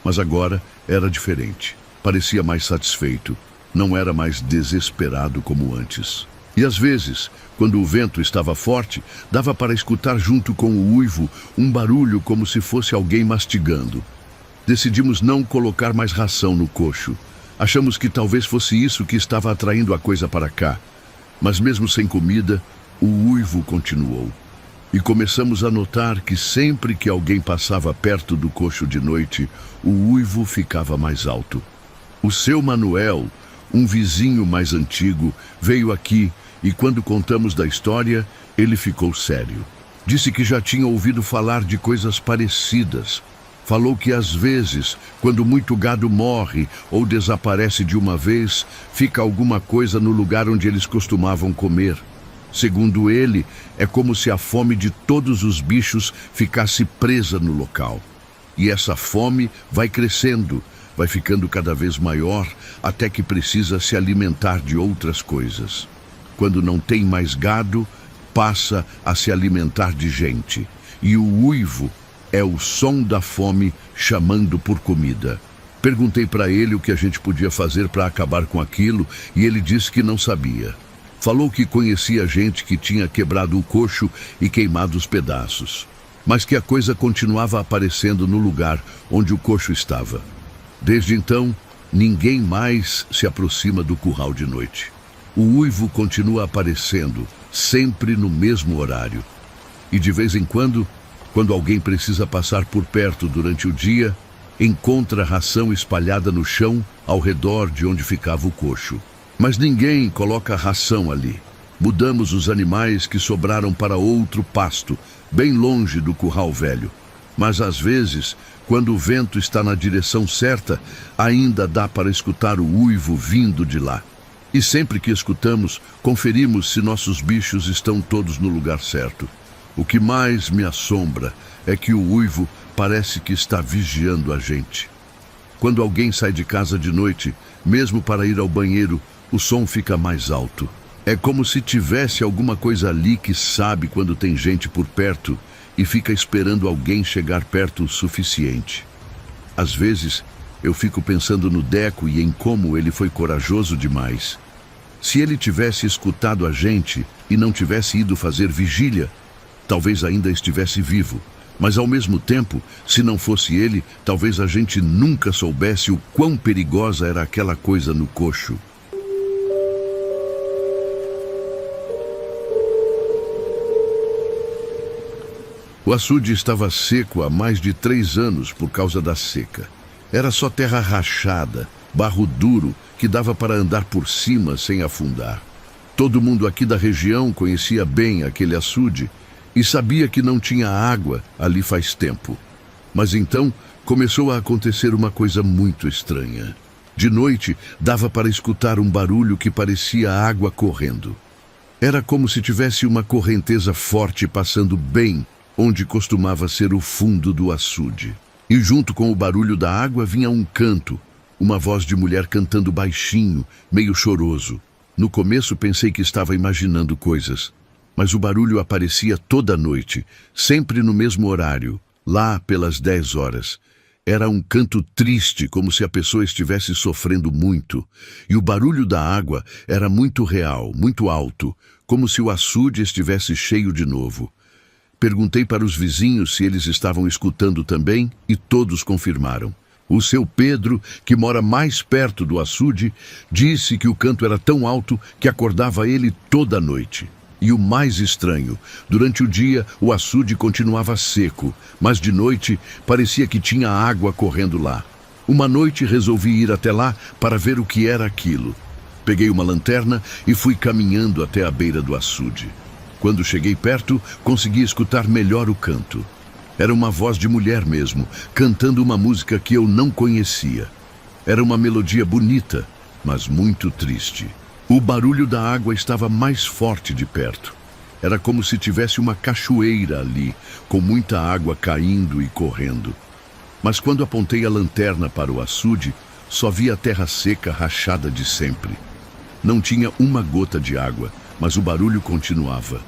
Mas agora era diferente. Parecia mais satisfeito. Não era mais desesperado como antes. E às vezes, quando o vento estava forte, dava para escutar junto com o uivo um barulho como se fosse alguém mastigando. Decidimos não colocar mais ração no coxo. Achamos que talvez fosse isso que estava atraindo a coisa para cá. Mas mesmo sem comida, o uivo continuou. E começamos a notar que sempre que alguém passava perto do coxo de noite, o uivo ficava mais alto. O seu Manuel, um vizinho mais antigo, veio aqui e quando contamos da história, ele ficou sério. Disse que já tinha ouvido falar de coisas parecidas. Falou que às vezes, quando muito gado morre ou desaparece de uma vez, fica alguma coisa no lugar onde eles costumavam comer. Segundo ele, é como se a fome de todos os bichos ficasse presa no local. E essa fome vai crescendo, vai ficando cada vez maior, até que precisa se alimentar de outras coisas. Quando não tem mais gado, passa a se alimentar de gente. E o uivo é o som da fome chamando por comida. Perguntei para ele o que a gente podia fazer para acabar com aquilo e ele disse que não sabia. Falou que conhecia gente que tinha quebrado o coxo e queimado os pedaços, mas que a coisa continuava aparecendo no lugar onde o coxo estava. Desde então, ninguém mais se aproxima do curral de noite. O uivo continua aparecendo, sempre no mesmo horário. E de vez em quando alguém precisa passar por perto durante o dia, encontra ração espalhada no chão ao redor de onde ficava o coxo. Mas ninguém coloca ração ali. Mudamos os animais que sobraram para outro pasto, bem longe do curral velho. Mas às vezes, quando o vento está na direção certa, ainda dá para escutar o uivo vindo de lá. E sempre que escutamos, conferimos se nossos bichos estão todos no lugar certo. O que mais me assombra é que o uivo parece que está vigiando a gente. Quando alguém sai de casa de noite, mesmo para ir ao banheiro, o som fica mais alto. É como se tivesse alguma coisa ali que sabe quando tem gente por perto e fica esperando alguém chegar perto o suficiente. Às vezes, eu fico pensando no Deco e em como ele foi corajoso demais. Se ele tivesse escutado a gente e não tivesse ido fazer vigília, talvez ainda estivesse vivo. Mas ao mesmo tempo, se não fosse ele, talvez a gente nunca soubesse o quão perigosa era aquela coisa no coxo. O açude estava seco há mais de 3 anos por causa da seca. Era só terra rachada, barro duro, que dava para andar por cima sem afundar. Todo mundo aqui da região conhecia bem aquele açude e sabia que não tinha água ali faz tempo. Mas então começou a acontecer uma coisa muito estranha. De noite, dava para escutar um barulho que parecia água correndo. Era como se tivesse uma correnteza forte passando bem onde costumava ser o fundo do açude. E junto com o barulho da água vinha um canto, uma voz de mulher cantando baixinho, meio choroso. No começo pensei que estava imaginando coisas, mas o barulho aparecia toda noite, sempre no mesmo horário, lá pelas 10 horas. Era um canto triste, como se a pessoa estivesse sofrendo muito, e o barulho da água era muito real, muito alto, como se o açude estivesse cheio de novo. Perguntei para os vizinhos se eles estavam escutando também, e todos confirmaram. O seu Pedro, que mora mais perto do açude, disse que o canto era tão alto que acordava ele toda noite. E o mais estranho, durante o dia o açude continuava seco, mas de noite parecia que tinha água correndo lá. Uma noite resolvi ir até lá para ver o que era aquilo. Peguei uma lanterna e fui caminhando até a beira do açude. Quando cheguei perto, consegui escutar melhor o canto. Era uma voz de mulher mesmo, cantando uma música que eu não conhecia. Era uma melodia bonita, mas muito triste. O barulho da água estava mais forte de perto. Era como se tivesse uma cachoeira ali, com muita água caindo e correndo. Mas quando apontei a lanterna para o açude, só vi a terra seca rachada de sempre. Não tinha uma gota de água, mas o barulho continuava.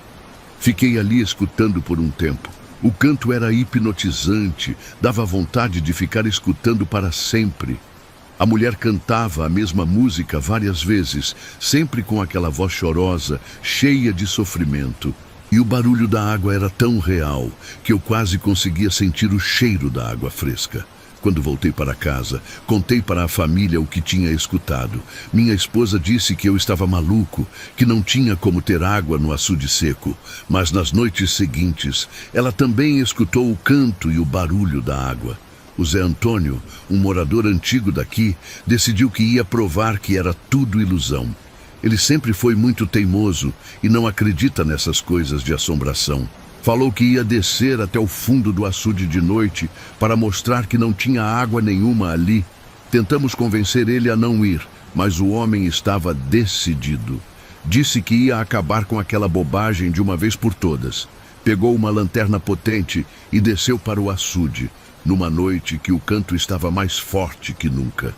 Fiquei ali escutando por um tempo. O canto era hipnotizante, dava vontade de ficar escutando para sempre. A mulher cantava a mesma música várias vezes, sempre com aquela voz chorosa, cheia de sofrimento. E o barulho da água era tão real que eu quase conseguia sentir o cheiro da água fresca. Quando voltei para casa, contei para a família o que tinha escutado. Minha esposa disse que eu estava maluco, que não tinha como ter água no açude seco. Mas nas noites seguintes, ela também escutou o canto e o barulho da água. O Zé Antônio, um morador antigo daqui, decidiu que ia provar que era tudo ilusão. Ele sempre foi muito teimoso e não acredita nessas coisas de assombração. Falou que ia descer até o fundo do açude de noite para mostrar que não tinha água nenhuma ali. Tentamos convencer ele a não ir, mas o homem estava decidido. Disse que ia acabar com aquela bobagem de uma vez por todas. Pegou uma lanterna potente e desceu para o açude, numa noite que o canto estava mais forte que nunca.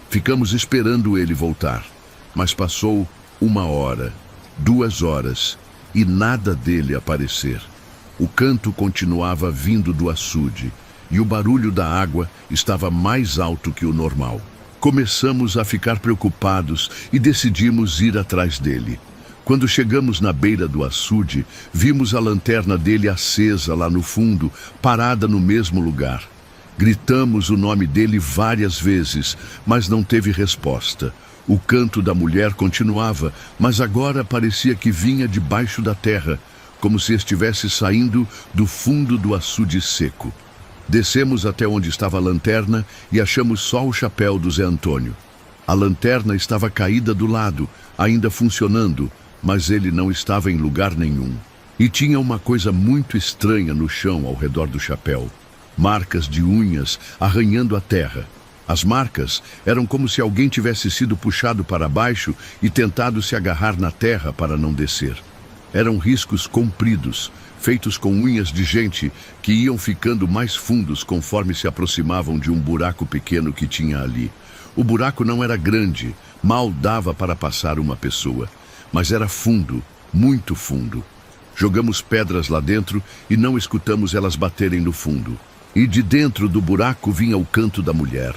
Ficamos esperando ele voltar, mas passou 1 hora, 2 horas, e nada dele aparecer. O canto continuava vindo do açude, e o barulho da água estava mais alto que o normal. Começamos a ficar preocupados e decidimos ir atrás dele. Quando chegamos na beira do açude, vimos a lanterna dele acesa lá no fundo, parada no mesmo lugar. Gritamos o nome dele várias vezes, mas não teve resposta. O canto da mulher continuava, mas agora parecia que vinha debaixo da terra, como se estivesse saindo do fundo do açude seco. Descemos até onde estava a lanterna e achamos só o chapéu do Zé Antônio. A lanterna estava caída do lado, ainda funcionando, mas ele não estava em lugar nenhum. E tinha uma coisa muito estranha no chão ao redor do chapéu. Marcas de unhas arranhando a terra. As marcas eram como se alguém tivesse sido puxado para baixo e tentado se agarrar na terra para não descer. Eram riscos compridos, feitos com unhas de gente que iam ficando mais fundos conforme se aproximavam de um buraco pequeno que tinha ali. O buraco não era grande, mal dava para passar uma pessoa, mas era fundo, muito fundo. Jogamos pedras lá dentro e não escutamos elas baterem no fundo. E de dentro do buraco vinha o canto da mulher,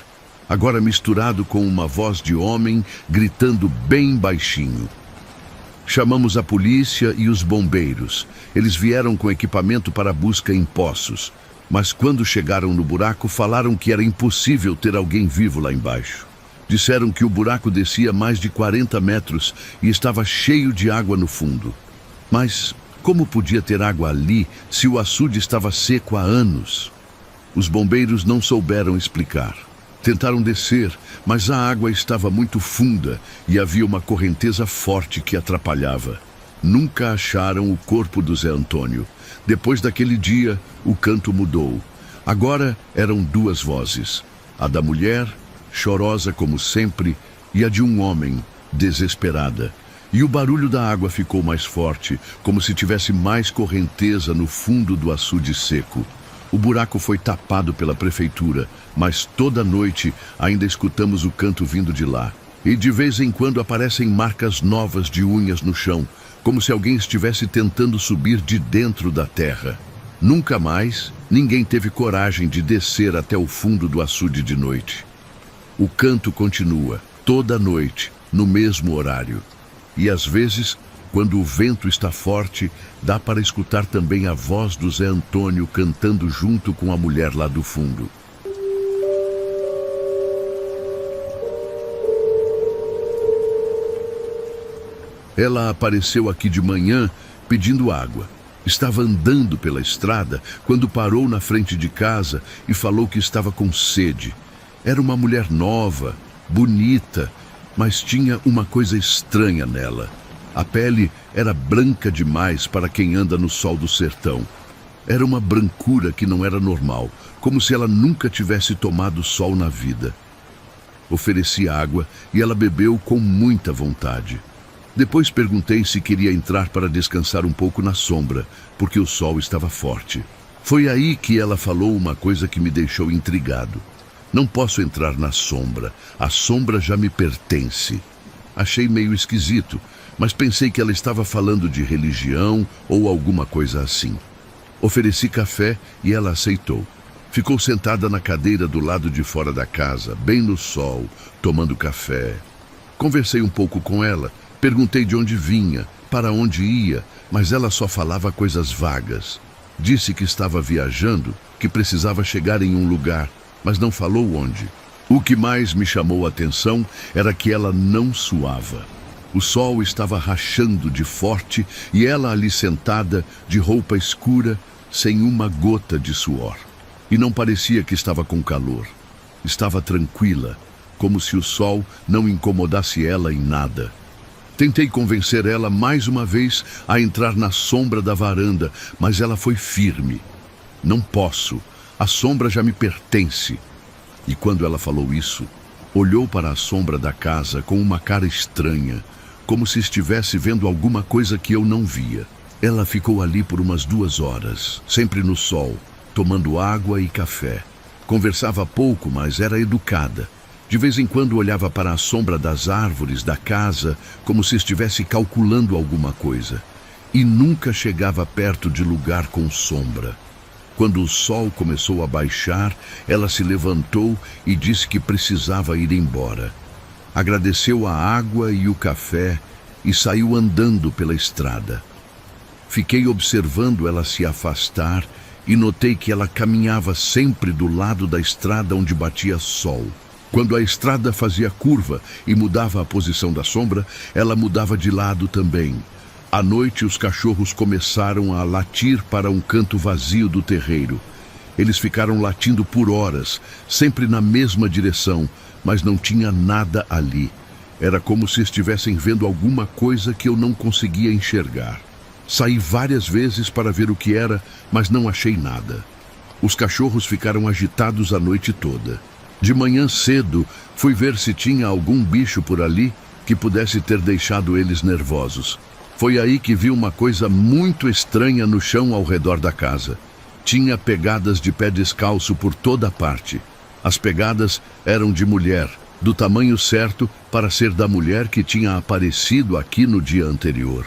agora misturado com uma voz de homem gritando bem baixinho. Chamamos a polícia e os bombeiros. Eles vieram com equipamento para busca em poços, mas quando chegaram no buraco falaram que era impossível ter alguém vivo lá embaixo. Disseram que o buraco descia mais de 40 metros e estava cheio de água no fundo. Mas como podia ter água ali se o açude estava seco há anos? Os bombeiros não souberam explicar. Tentaram descer, mas a água estava muito funda e havia uma correnteza forte que atrapalhava. Nunca acharam o corpo do Zé Antônio. Depois daquele dia, o canto mudou. Agora eram 2 vozes. A da mulher, chorosa como sempre, e a de um homem, desesperada. E o barulho da água ficou mais forte, como se tivesse mais correnteza no fundo do açude seco. O buraco foi tapado pela prefeitura, mas toda noite ainda escutamos o canto vindo de lá. E de vez em quando aparecem marcas novas de unhas no chão, como se alguém estivesse tentando subir de dentro da terra. Nunca mais ninguém teve coragem de descer até o fundo do açude de noite. O canto continua, toda noite, no mesmo horário. E às vezes, quando o vento está forte, dá para escutar também a voz do Zé Antônio cantando junto com a mulher lá do fundo. Ela apareceu aqui de manhã pedindo água. Estava andando pela estrada quando parou na frente de casa e falou que estava com sede. Era uma mulher nova, bonita, mas tinha uma coisa estranha nela. A pele era branca demais para quem anda no sol do sertão. Era uma brancura que não era normal, como se ela nunca tivesse tomado sol na vida. Ofereci água e ela bebeu com muita vontade. Depois perguntei se queria entrar para descansar um pouco na sombra, porque o sol estava forte. Foi aí que ela falou uma coisa que me deixou intrigado. Não posso entrar na sombra, a sombra já me pertence. Achei meio esquisito, mas pensei que ela estava falando de religião ou alguma coisa assim. Ofereci café e ela aceitou. Ficou sentada na cadeira do lado de fora da casa, bem no sol, tomando café. Conversei um pouco com ela. Perguntei de onde vinha, para onde ia, mas ela só falava coisas vagas. Disse que estava viajando, que precisava chegar em um lugar, mas não falou onde. O que mais me chamou a atenção era que ela não suava. O sol estava rachando de forte e ela ali sentada, de roupa escura, sem uma gota de suor. E não parecia que estava com calor. Estava tranquila, como se o sol não incomodasse ela em nada. Tentei convencer ela mais uma vez a entrar na sombra da varanda, mas ela foi firme. Não posso, a sombra já me pertence. E quando ela falou isso, olhou para a sombra da casa com uma cara estranha, como se estivesse vendo alguma coisa que eu não via. Ela ficou ali por umas 2 horas, sempre no sol, tomando água e café. Conversava pouco, mas era educada. De vez em quando olhava para a sombra das árvores da casa, como se estivesse calculando alguma coisa. E nunca chegava perto de lugar com sombra. Quando o sol começou a baixar, ela se levantou e disse que precisava ir embora. Agradeceu a água e o café e saiu andando pela estrada. Fiquei observando ela se afastar e notei que ela caminhava sempre do lado da estrada onde batia sol. Quando a estrada fazia curva e mudava a posição da sombra, ela mudava de lado também. À noite, os cachorros começaram a latir para um canto vazio do terreiro. Eles ficaram latindo por horas, sempre na mesma direção, mas não tinha nada ali. Era como se estivessem vendo alguma coisa que eu não conseguia enxergar. Saí várias vezes para ver o que era, mas não achei nada. Os cachorros ficaram agitados a noite toda. De manhã cedo, fui ver se tinha algum bicho por ali que pudesse ter deixado eles nervosos. Foi aí que vi uma coisa muito estranha no chão ao redor da casa. Tinha pegadas de pé descalço por toda parte. As pegadas eram de mulher, do tamanho certo para ser da mulher que tinha aparecido aqui no dia anterior.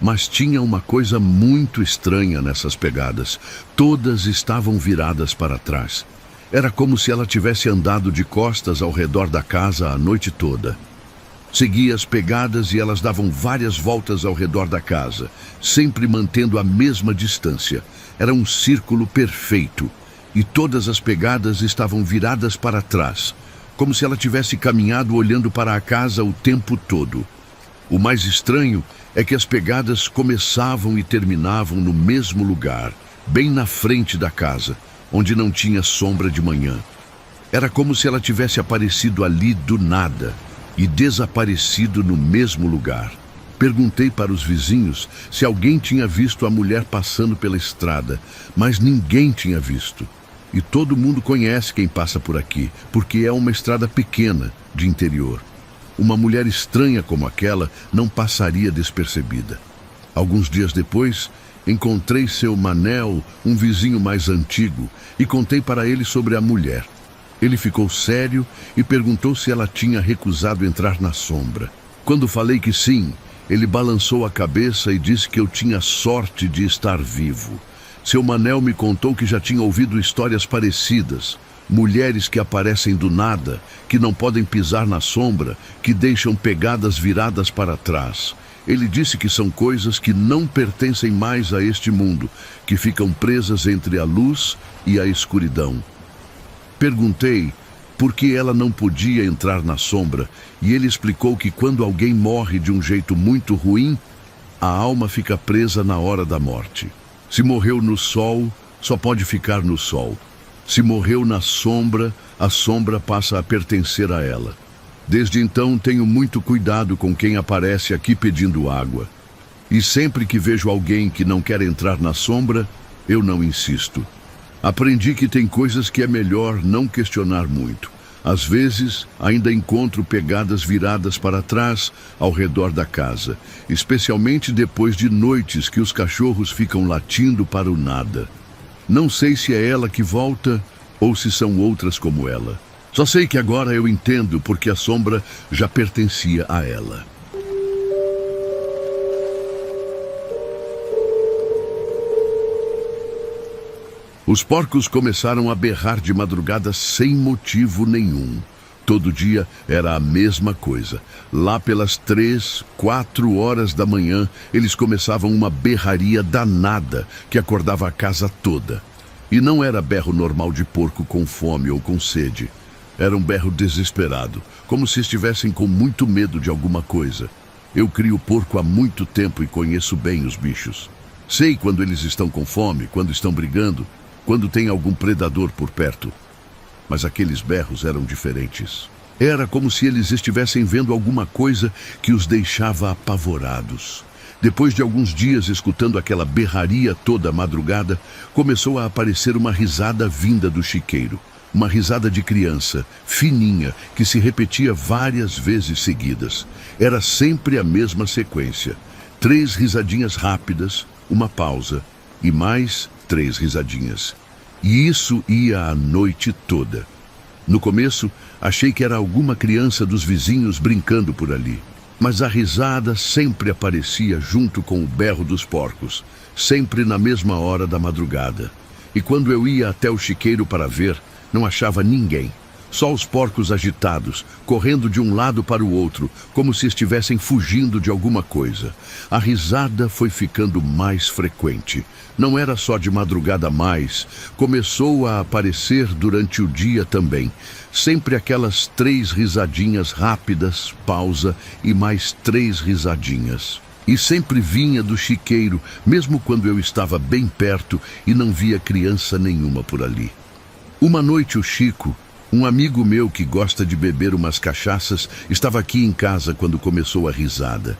Mas tinha uma coisa muito estranha nessas pegadas. Todas estavam viradas para trás. Era como se ela tivesse andado de costas ao redor da casa a noite toda. Seguia as pegadas e elas davam várias voltas ao redor da casa, sempre mantendo a mesma distância. Era um círculo perfeito. E todas as pegadas estavam viradas para trás, como se ela tivesse caminhado olhando para a casa o tempo todo. O mais estranho é que as pegadas começavam e terminavam no mesmo lugar, bem na frente da casa, onde não tinha sombra de manhã. Era como se ela tivesse aparecido ali do nada e desaparecido no mesmo lugar. Perguntei para os vizinhos se alguém tinha visto a mulher passando pela estrada, mas ninguém tinha visto. E todo mundo conhece quem passa por aqui, porque é uma estrada pequena, de interior. Uma mulher estranha como aquela não passaria despercebida. Alguns dias depois, encontrei seu Manel, um vizinho mais antigo, e contei para ele sobre a mulher. Ele ficou sério e perguntou se ela tinha recusado entrar na sombra. Quando falei que sim, ele balançou a cabeça e disse que eu tinha sorte de estar vivo. Seu Manel me contou que já tinha ouvido histórias parecidas. Mulheres que aparecem do nada, que não podem pisar na sombra, que deixam pegadas viradas para trás. Ele disse que são coisas que não pertencem mais a este mundo, que ficam presas entre a luz e a escuridão. Perguntei por que ela não podia entrar na sombra, e ele explicou que quando alguém morre de um jeito muito ruim, a alma fica presa na hora da morte. Se morreu no sol, só pode ficar no sol. Se morreu na sombra, a sombra passa a pertencer a ela. Desde então tenho muito cuidado com quem aparece aqui pedindo água. E sempre que vejo alguém que não quer entrar na sombra, eu não insisto. Aprendi que tem coisas que é melhor não questionar muito. Às vezes, ainda encontro pegadas viradas para trás ao redor da casa, especialmente depois de noites que os cachorros ficam latindo para o nada. Não sei se é ela que volta ou se são outras como ela. Só sei que agora eu entendo porque a sombra já pertencia a ela. Os porcos começaram a berrar de madrugada sem motivo nenhum. Todo dia era a mesma coisa. Lá pelas 3, 4 horas da manhã, eles começavam uma berraria danada que acordava a casa toda. E não era berro normal de porco com fome ou com sede. Era um berro desesperado, como se estivessem com muito medo de alguma coisa. Eu crio porco há muito tempo e conheço bem os bichos. Sei quando eles estão com fome, quando estão brigando, quando tem algum predador por perto. Mas aqueles berros eram diferentes. Era como se eles estivessem vendo alguma coisa que os deixava apavorados. Depois de alguns dias escutando aquela berraria toda a madrugada, começou a aparecer uma risada vinda do chiqueiro. Uma risada de criança, fininha, que se repetia várias vezes seguidas. Era sempre a mesma sequência. 3 risadinhas rápidas, uma pausa e mais 3 risadinhas. E isso ia a noite toda. No começo, achei que era alguma criança dos vizinhos brincando por ali. Mas a risada sempre aparecia junto com o berro dos porcos, sempre na mesma hora da madrugada. E quando eu ia até o chiqueiro para ver, não achava ninguém. Só os porcos agitados, correndo de um lado para o outro, como se estivessem fugindo de alguma coisa. A risada foi ficando mais frequente. Não era só de madrugada mais, começou a aparecer durante o dia também. Sempre aquelas 3 risadinhas rápidas, pausa e mais 3 risadinhas. E sempre vinha do chiqueiro, mesmo quando eu estava bem perto e não via criança nenhuma por ali. Uma noite o Chico, um amigo meu que gosta de beber umas cachaças, estava aqui em casa quando começou a risada.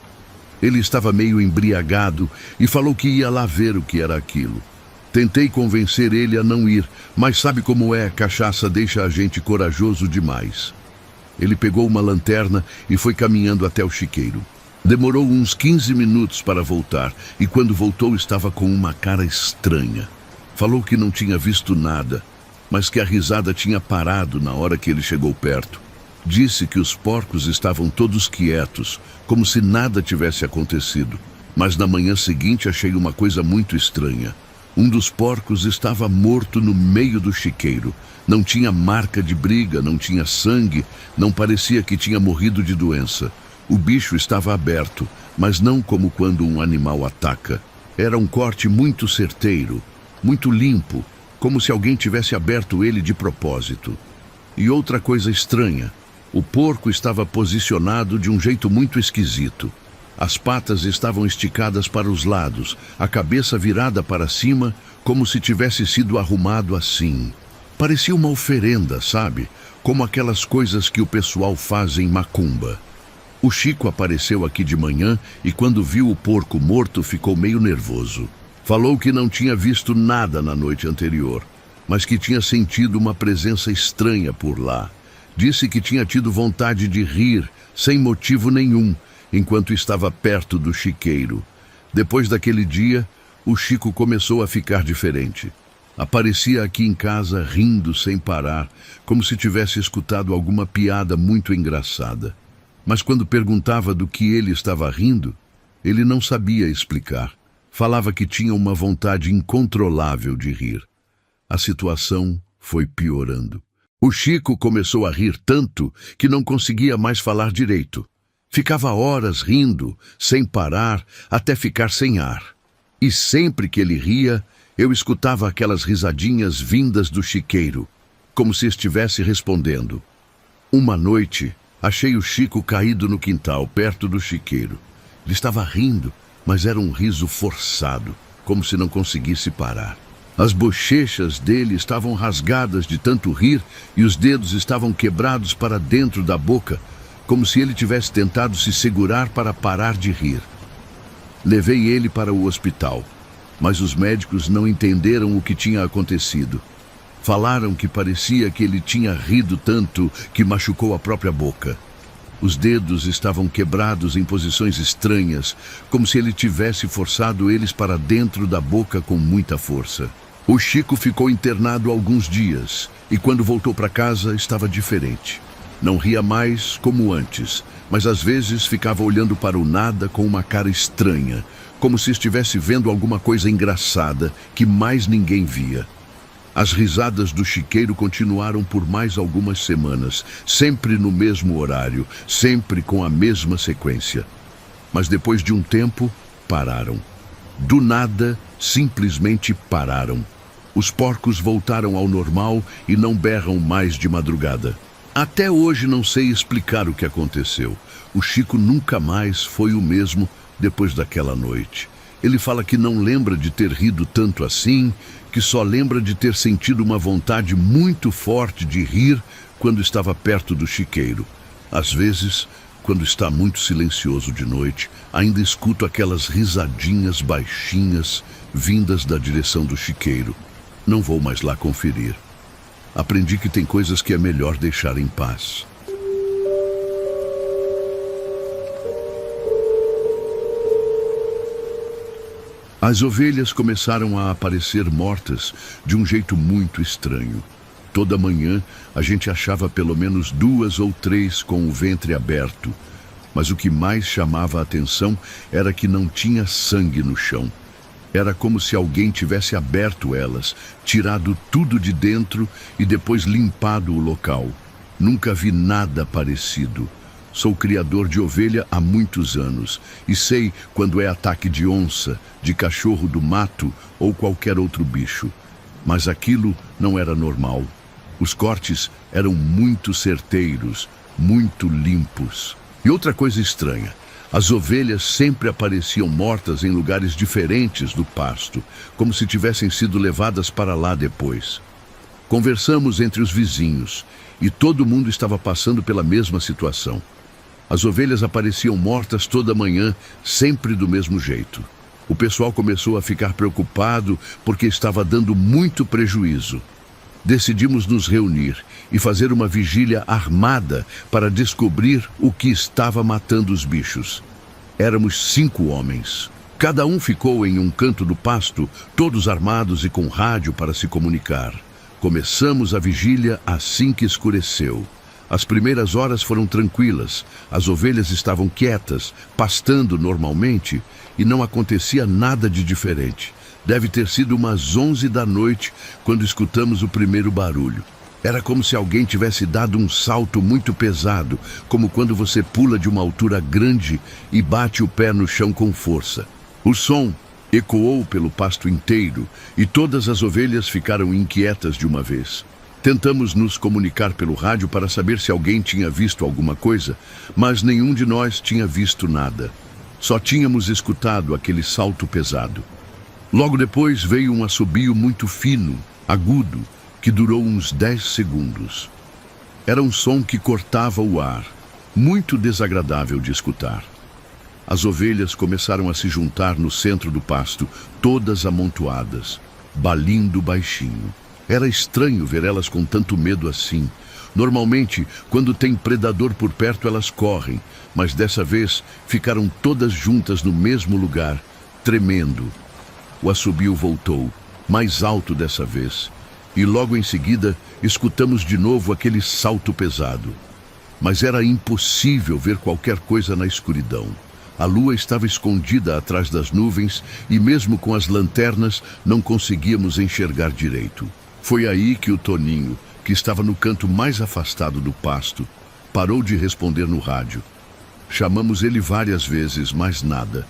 Ele estava meio embriagado e falou que ia lá ver o que era aquilo. Tentei convencer ele a não ir, mas sabe como é, cachaça deixa a gente corajoso demais. Ele pegou uma lanterna e foi caminhando até o chiqueiro. Demorou uns 15 minutos para voltar e quando voltou estava com uma cara estranha. Falou que não tinha visto nada, mas que a risada tinha parado na hora que ele chegou perto. Disse que os porcos estavam todos quietos, como se nada tivesse acontecido. Mas na manhã seguinte achei uma coisa muito estranha. Um dos porcos estava morto no meio do chiqueiro. Não tinha marca de briga, não tinha sangue, não parecia que tinha morrido de doença. O bicho estava aberto, mas não como quando um animal ataca. Era um corte muito certeiro, muito limpo, como se alguém tivesse aberto ele de propósito. E outra coisa estranha, o porco estava posicionado de um jeito muito esquisito. As patas estavam esticadas para os lados, a cabeça virada para cima, como se tivesse sido arrumado assim. Parecia uma oferenda, sabe? Como aquelas coisas que o pessoal faz em macumba. O Chico apareceu aqui de manhã e quando viu o porco morto ficou meio nervoso. Falou que não tinha visto nada na noite anterior, mas que tinha sentido uma presença estranha por lá. Disse que tinha tido vontade de rir, sem motivo nenhum, enquanto estava perto do chiqueiro. Depois daquele dia, o Chico começou a ficar diferente. Aparecia aqui em casa rindo sem parar, como se tivesse escutado alguma piada muito engraçada. Mas quando perguntava do que ele estava rindo, ele não sabia explicar. Falava que tinha uma vontade incontrolável de rir. A situação foi piorando. O Chico começou a rir tanto que não conseguia mais falar direito. Ficava horas rindo, sem parar, até ficar sem ar. E sempre que ele ria, eu escutava aquelas risadinhas vindas do chiqueiro, como se estivesse respondendo. Uma noite, achei o Chico caído no quintal, perto do chiqueiro. Ele estava rindo, mas era um riso forçado, como se não conseguisse parar. As bochechas dele estavam rasgadas de tanto rir e os dedos estavam quebrados para dentro da boca, como se ele tivesse tentado se segurar para parar de rir. Levei ele para o hospital, mas os médicos não entenderam o que tinha acontecido. Falaram que parecia que ele tinha rido tanto que machucou a própria boca. Os dedos estavam quebrados em posições estranhas, como se ele tivesse forçado eles para dentro da boca com muita força. O Chico ficou internado alguns dias e quando voltou para casa estava diferente. Não ria mais como antes, mas às vezes ficava olhando para o nada com uma cara estranha, como se estivesse vendo alguma coisa engraçada que mais ninguém via. As risadas do chiqueiro continuaram por mais algumas semanas, sempre no mesmo horário, sempre com a mesma sequência. Mas depois de um tempo, pararam. Do nada, simplesmente pararam. Os porcos voltaram ao normal e não berram mais de madrugada. Até hoje não sei explicar o que aconteceu. O Chico nunca mais foi o mesmo depois daquela noite. Ele fala que não lembra de ter rido tanto assim, que só lembra de ter sentido uma vontade muito forte de rir quando estava perto do chiqueiro. Às vezes, quando está muito silencioso de noite, ainda escuto aquelas risadinhas baixinhas vindas da direção do chiqueiro. Não vou mais lá conferir. Aprendi que tem coisas que é melhor deixar em paz. As ovelhas começaram a aparecer mortas de um jeito muito estranho. Toda manhã a gente achava pelo menos 2 ou 3 com o ventre aberto, mas o que mais chamava a atenção era que não tinha sangue no chão. Era como se alguém tivesse aberto elas, tirado tudo de dentro e depois limpado o local. Nunca vi nada parecido. Sou criador de ovelha há muitos anos e sei quando é ataque de onça, de cachorro do mato ou qualquer outro bicho. Mas aquilo não era normal. Os cortes eram muito certeiros, muito limpos. E outra coisa estranha, as ovelhas sempre apareciam mortas em lugares diferentes do pasto, como se tivessem sido levadas para lá depois. Conversamos entre os vizinhos e todo mundo estava passando pela mesma situação. As ovelhas apareciam mortas toda manhã, sempre do mesmo jeito. O pessoal começou a ficar preocupado porque estava dando muito prejuízo. Decidimos nos reunir e fazer uma vigília armada para descobrir o que estava matando os bichos. Éramos 5 homens. Cada um ficou em um canto do pasto, todos armados e com rádio para se comunicar. Começamos a vigília assim que escureceu. As primeiras horas foram tranquilas, as ovelhas estavam quietas, pastando normalmente, e não acontecia nada de diferente. Deve ter sido umas 11 da noite quando escutamos o primeiro barulho. Era como se alguém tivesse dado um salto muito pesado, como quando você pula de uma altura grande e bate o pé no chão com força. O som ecoou pelo pasto inteiro e todas as ovelhas ficaram inquietas de uma vez. Tentamos nos comunicar pelo rádio para saber se alguém tinha visto alguma coisa, mas nenhum de nós tinha visto nada. Só tínhamos escutado aquele salto pesado. Logo depois veio um assobio muito fino, agudo, que durou uns 10 segundos. Era um som que cortava o ar, muito desagradável de escutar. As ovelhas começaram a se juntar no centro do pasto, todas amontoadas, balindo baixinho. Era estranho ver elas com tanto medo assim. Normalmente, quando tem predador por perto, elas correm, mas dessa vez ficaram todas juntas no mesmo lugar, tremendo. O assobio voltou, mais alto dessa vez, e logo em seguida escutamos de novo aquele salto pesado. Mas era impossível ver qualquer coisa na escuridão. A lua estava escondida atrás das nuvens e mesmo com as lanternas não conseguíamos enxergar direito. Foi aí que o Toninho, que estava no canto mais afastado do pasto, parou de responder no rádio. Chamamos ele várias vezes, mas nada.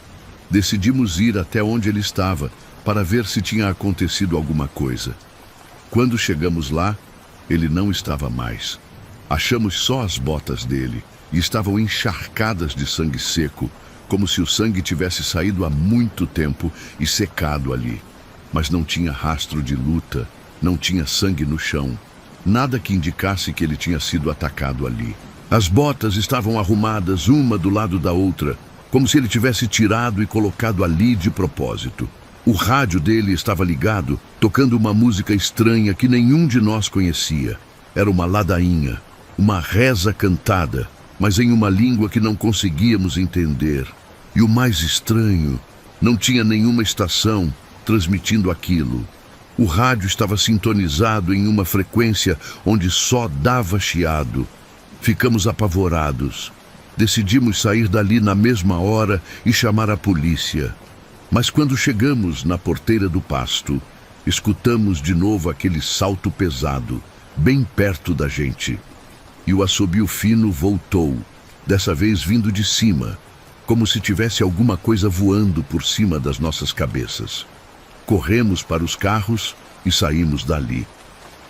Decidimos ir até onde ele estava para ver se tinha acontecido alguma coisa. Quando chegamos lá, ele não estava mais. Achamos só as botas dele e estavam encharcadas de sangue seco, como se o sangue tivesse saído há muito tempo e secado ali. Mas não tinha rastro de luta, não tinha sangue no chão, nada que indicasse que ele tinha sido atacado ali. As botas estavam arrumadas uma do lado da outra, como se ele tivesse tirado e colocado ali de propósito. O rádio dele estava ligado, tocando uma música estranha que nenhum de nós conhecia. Era uma ladainha, uma reza cantada, mas em uma língua que não conseguíamos entender. E o mais estranho, não tinha nenhuma estação transmitindo aquilo. O rádio estava sintonizado em uma frequência onde só dava chiado. Ficamos apavorados. Decidimos sair dali na mesma hora e chamar a polícia. Mas quando chegamos na porteira do pasto, escutamos de novo aquele salto pesado, bem perto da gente. E o assobio fino voltou, dessa vez vindo de cima, como se tivesse alguma coisa voando por cima das nossas cabeças. Corremos para os carros e saímos dali.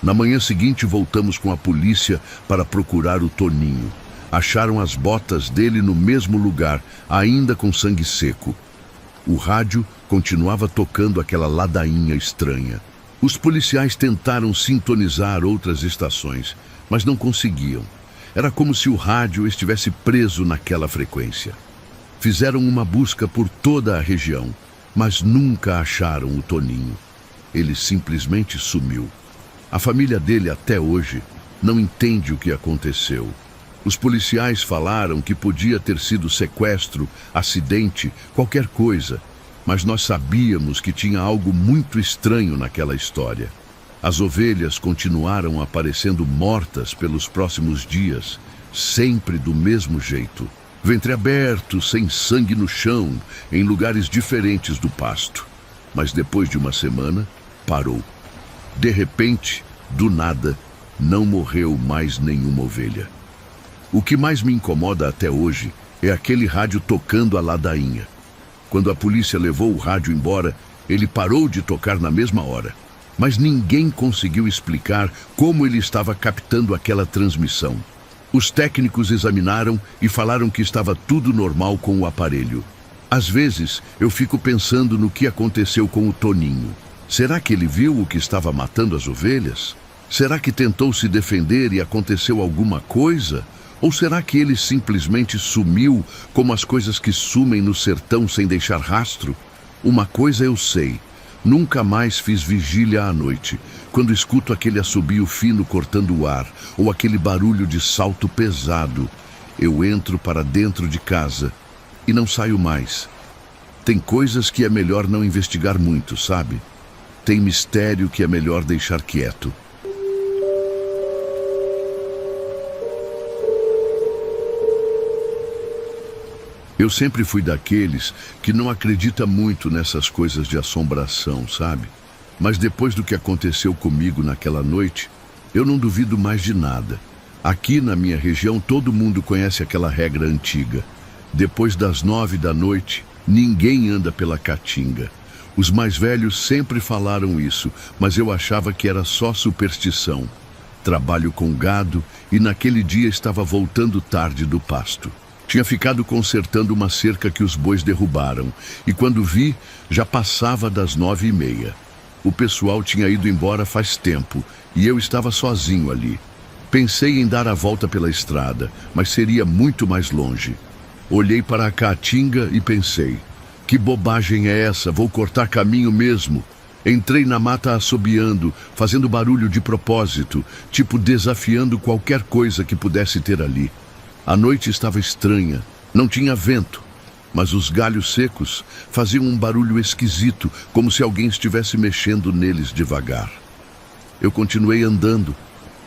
Na manhã seguinte voltamos com a polícia para procurar o Toninho. Acharam as botas dele no mesmo lugar, ainda com sangue seco. O rádio continuava tocando aquela ladainha estranha. Os policiais tentaram sintonizar outras estações, mas não conseguiam. Era como se o rádio estivesse preso naquela frequência. Fizeram uma busca por toda a região, mas nunca acharam o Toninho. Ele simplesmente sumiu. A família dele até hoje não entende o que aconteceu. Os policiais falaram que podia ter sido sequestro, acidente, qualquer coisa, mas nós sabíamos que tinha algo muito estranho naquela história. As ovelhas continuaram aparecendo mortas pelos próximos dias, sempre do mesmo jeito. Ventre aberto, sem sangue no chão, em lugares diferentes do pasto. Mas depois de uma semana, parou. De repente, do nada, não morreu mais nenhuma ovelha. O que mais me incomoda até hoje é aquele rádio tocando a ladainha. Quando a polícia levou o rádio embora, ele parou de tocar na mesma hora. Mas ninguém conseguiu explicar como ele estava captando aquela transmissão. Os técnicos examinaram e falaram que estava tudo normal com o aparelho. Às vezes, eu fico pensando no que aconteceu com o Toninho. Será que ele viu o que estava matando as ovelhas? Será que tentou se defender e aconteceu alguma coisa? Ou será que ele simplesmente sumiu, como as coisas que sumem no sertão sem deixar rastro? Uma coisa eu sei. Nunca mais fiz vigília à noite, quando escuto aquele assobio fino cortando o ar, ou aquele barulho de salto pesado. Eu entro para dentro de casa e não saio mais. Tem coisas que é melhor não investigar muito, sabe? Tem mistério que é melhor deixar quieto. Eu sempre fui daqueles que não acredita muito nessas coisas de assombração, sabe? Mas depois do que aconteceu comigo naquela noite, eu não duvido mais de nada. Aqui na minha região todo mundo conhece aquela regra antiga. Depois das 9 da noite, ninguém anda pela caatinga. Os mais velhos sempre falaram isso, mas eu achava que era só superstição. Trabalho com gado e naquele dia estava voltando tarde do pasto. Tinha ficado consertando uma cerca que os bois derrubaram, e quando vi, já passava das 9h30. O pessoal tinha ido embora faz tempo, e eu estava sozinho ali. Pensei em dar a volta pela estrada, mas seria muito mais longe. Olhei para a caatinga e pensei, que bobagem é essa? Vou cortar caminho mesmo. Entrei na mata assobiando, fazendo barulho de propósito, tipo desafiando qualquer coisa que pudesse ter ali. A noite estava estranha, não tinha vento, mas os galhos secos faziam um barulho esquisito, como se alguém estivesse mexendo neles devagar. Eu continuei andando,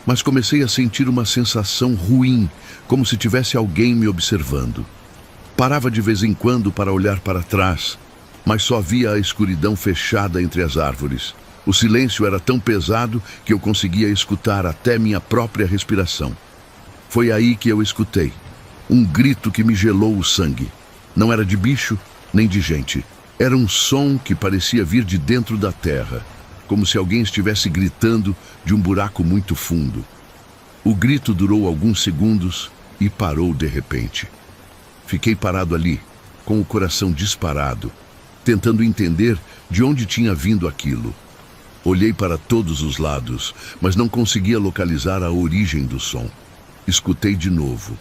mas comecei a sentir uma sensação ruim, como se tivesse alguém me observando. Parava de vez em quando para olhar para trás, mas só via a escuridão fechada entre as árvores. O silêncio era tão pesado que eu conseguia escutar até minha própria respiração. Foi aí que eu escutei um grito que me gelou o sangue. Não era de bicho, nem de gente. Era um som que parecia vir de dentro da terra, como se alguém estivesse gritando de um buraco muito fundo. O grito durou alguns segundos e parou de repente. Fiquei parado ali, com o coração disparado, tentando entender de onde tinha vindo aquilo. Olhei para todos os lados, mas não conseguia localizar a origem do som. Escutei de novo,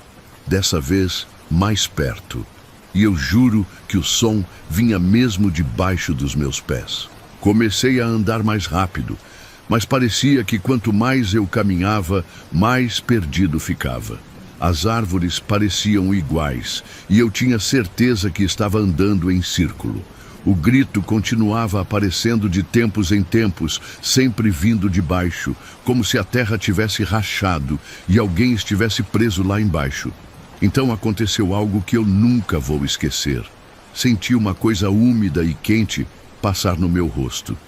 dessa vez mais perto, e eu juro que o som vinha mesmo debaixo dos meus pés. Comecei a andar mais rápido, mas parecia que quanto mais eu caminhava, mais perdido ficava. As árvores pareciam iguais, e eu tinha certeza que estava andando em círculo. O grito continuava aparecendo de tempos em tempos, sempre vindo de baixo, como se a terra tivesse rachado e alguém estivesse preso lá embaixo. Então aconteceu algo que eu nunca vou esquecer. Senti uma coisa úmida e quente passar no meu rosto.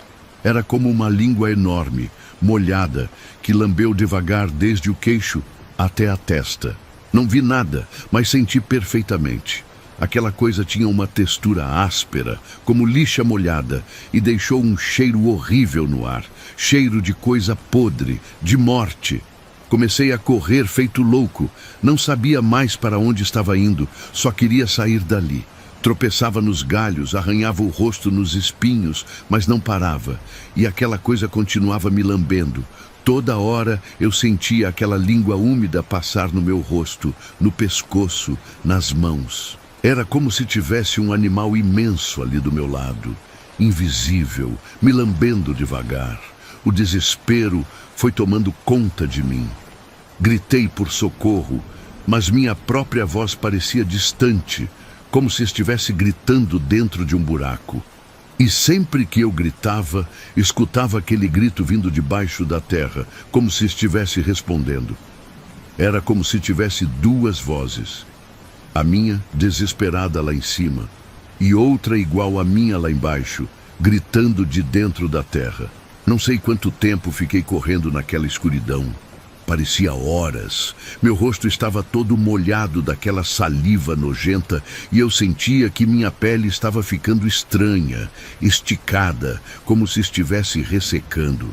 Era como uma língua enorme, molhada, que lambeu devagar desde o queixo até a testa. Não vi nada, mas senti perfeitamente. Aquela coisa tinha uma textura áspera, como lixa molhada, e deixou um cheiro horrível no ar. Cheiro de coisa podre, de morte. Comecei a correr feito louco. Não sabia mais para onde estava indo, só queria sair dali. Tropeçava nos galhos, arranhava o rosto nos espinhos, mas não parava. E aquela coisa continuava me lambendo. Toda hora eu sentia aquela língua úmida passar no meu rosto, no pescoço, nas mãos. Era como se tivesse um animal imenso ali do meu lado, invisível, me lambendo devagar. O desespero foi tomando conta de mim. Gritei por socorro, mas minha própria voz parecia distante, como se estivesse gritando dentro de um buraco. E sempre que eu gritava, escutava aquele grito vindo debaixo da terra, como se estivesse respondendo. Era como se tivesse duas vozes. A minha, desesperada lá em cima, e outra igual à minha lá embaixo, gritando de dentro da terra. Não sei quanto tempo fiquei correndo naquela escuridão. Parecia horas. Meu rosto estava todo molhado daquela saliva nojenta e eu sentia que minha pele estava ficando estranha, esticada, como se estivesse ressecando.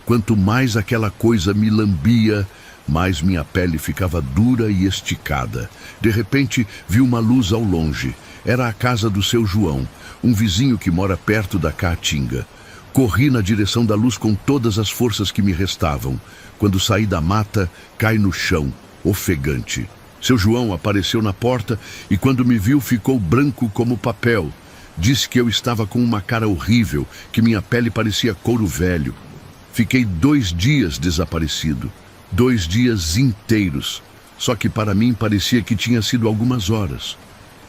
Quanto mais aquela coisa me lambia, mais minha pele ficava dura e esticada. De repente, vi uma luz ao longe. Era a casa do seu João, um vizinho que mora perto da Caatinga. Corri na direção da luz com todas as forças que me restavam. Quando saí da mata, caí no chão, ofegante. Seu João apareceu na porta e quando me viu ficou branco como papel. Disse que eu estava com uma cara horrível, que minha pele parecia couro velho. Fiquei 2 dias desaparecido. 2 dias inteiros, só que para mim parecia que tinha sido algumas horas.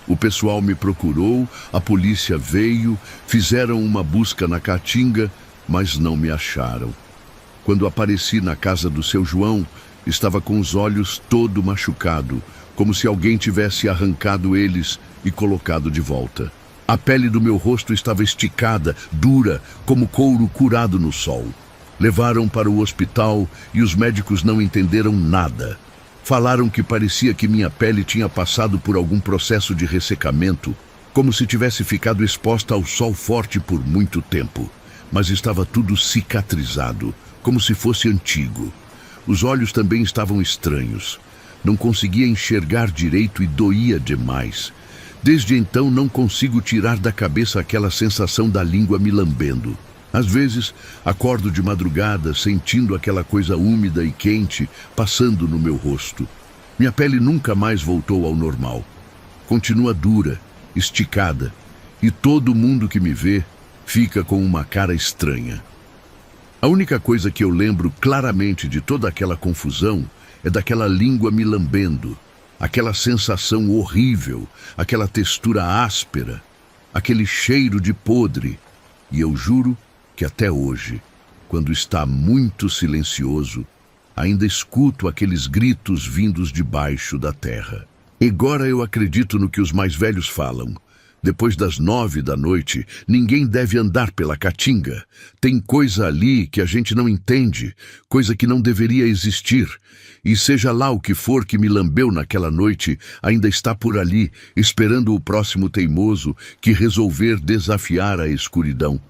O pessoal me procurou, a polícia veio, fizeram uma busca na Caatinga, mas não me acharam. Quando apareci na casa do seu João, estava com os olhos todo machucado, como se alguém tivesse arrancado eles e colocado de volta. A pele do meu rosto estava esticada, dura, como couro curado no sol. Levaram para o hospital e os médicos não entenderam nada. Falaram que parecia que minha pele tinha passado por algum processo de ressecamento, como se tivesse ficado exposta ao sol forte por muito tempo. Mas estava tudo cicatrizado, como se fosse antigo. Os olhos também estavam estranhos. Não conseguia enxergar direito e doía demais. Desde então não consigo tirar da cabeça aquela sensação da língua me lambendo. Às vezes, acordo de madrugada sentindo aquela coisa úmida e quente passando no meu rosto. Minha pele nunca mais voltou ao normal. Continua dura, esticada, e todo mundo que me vê fica com uma cara estranha. A única coisa que eu lembro claramente de toda aquela confusão é daquela língua me lambendo, aquela sensação horrível, aquela textura áspera, aquele cheiro de podre, e eu juro que até hoje, quando está muito silencioso, ainda escuto aqueles gritos vindos debaixo da terra. Agora eu acredito no que os mais velhos falam. Depois das 9 da noite, ninguém deve andar pela caatinga. Tem coisa ali que a gente não entende, coisa que não deveria existir. E seja lá o que for que me lambeu naquela noite, ainda está por ali, esperando o próximo teimoso que resolver desafiar a escuridão.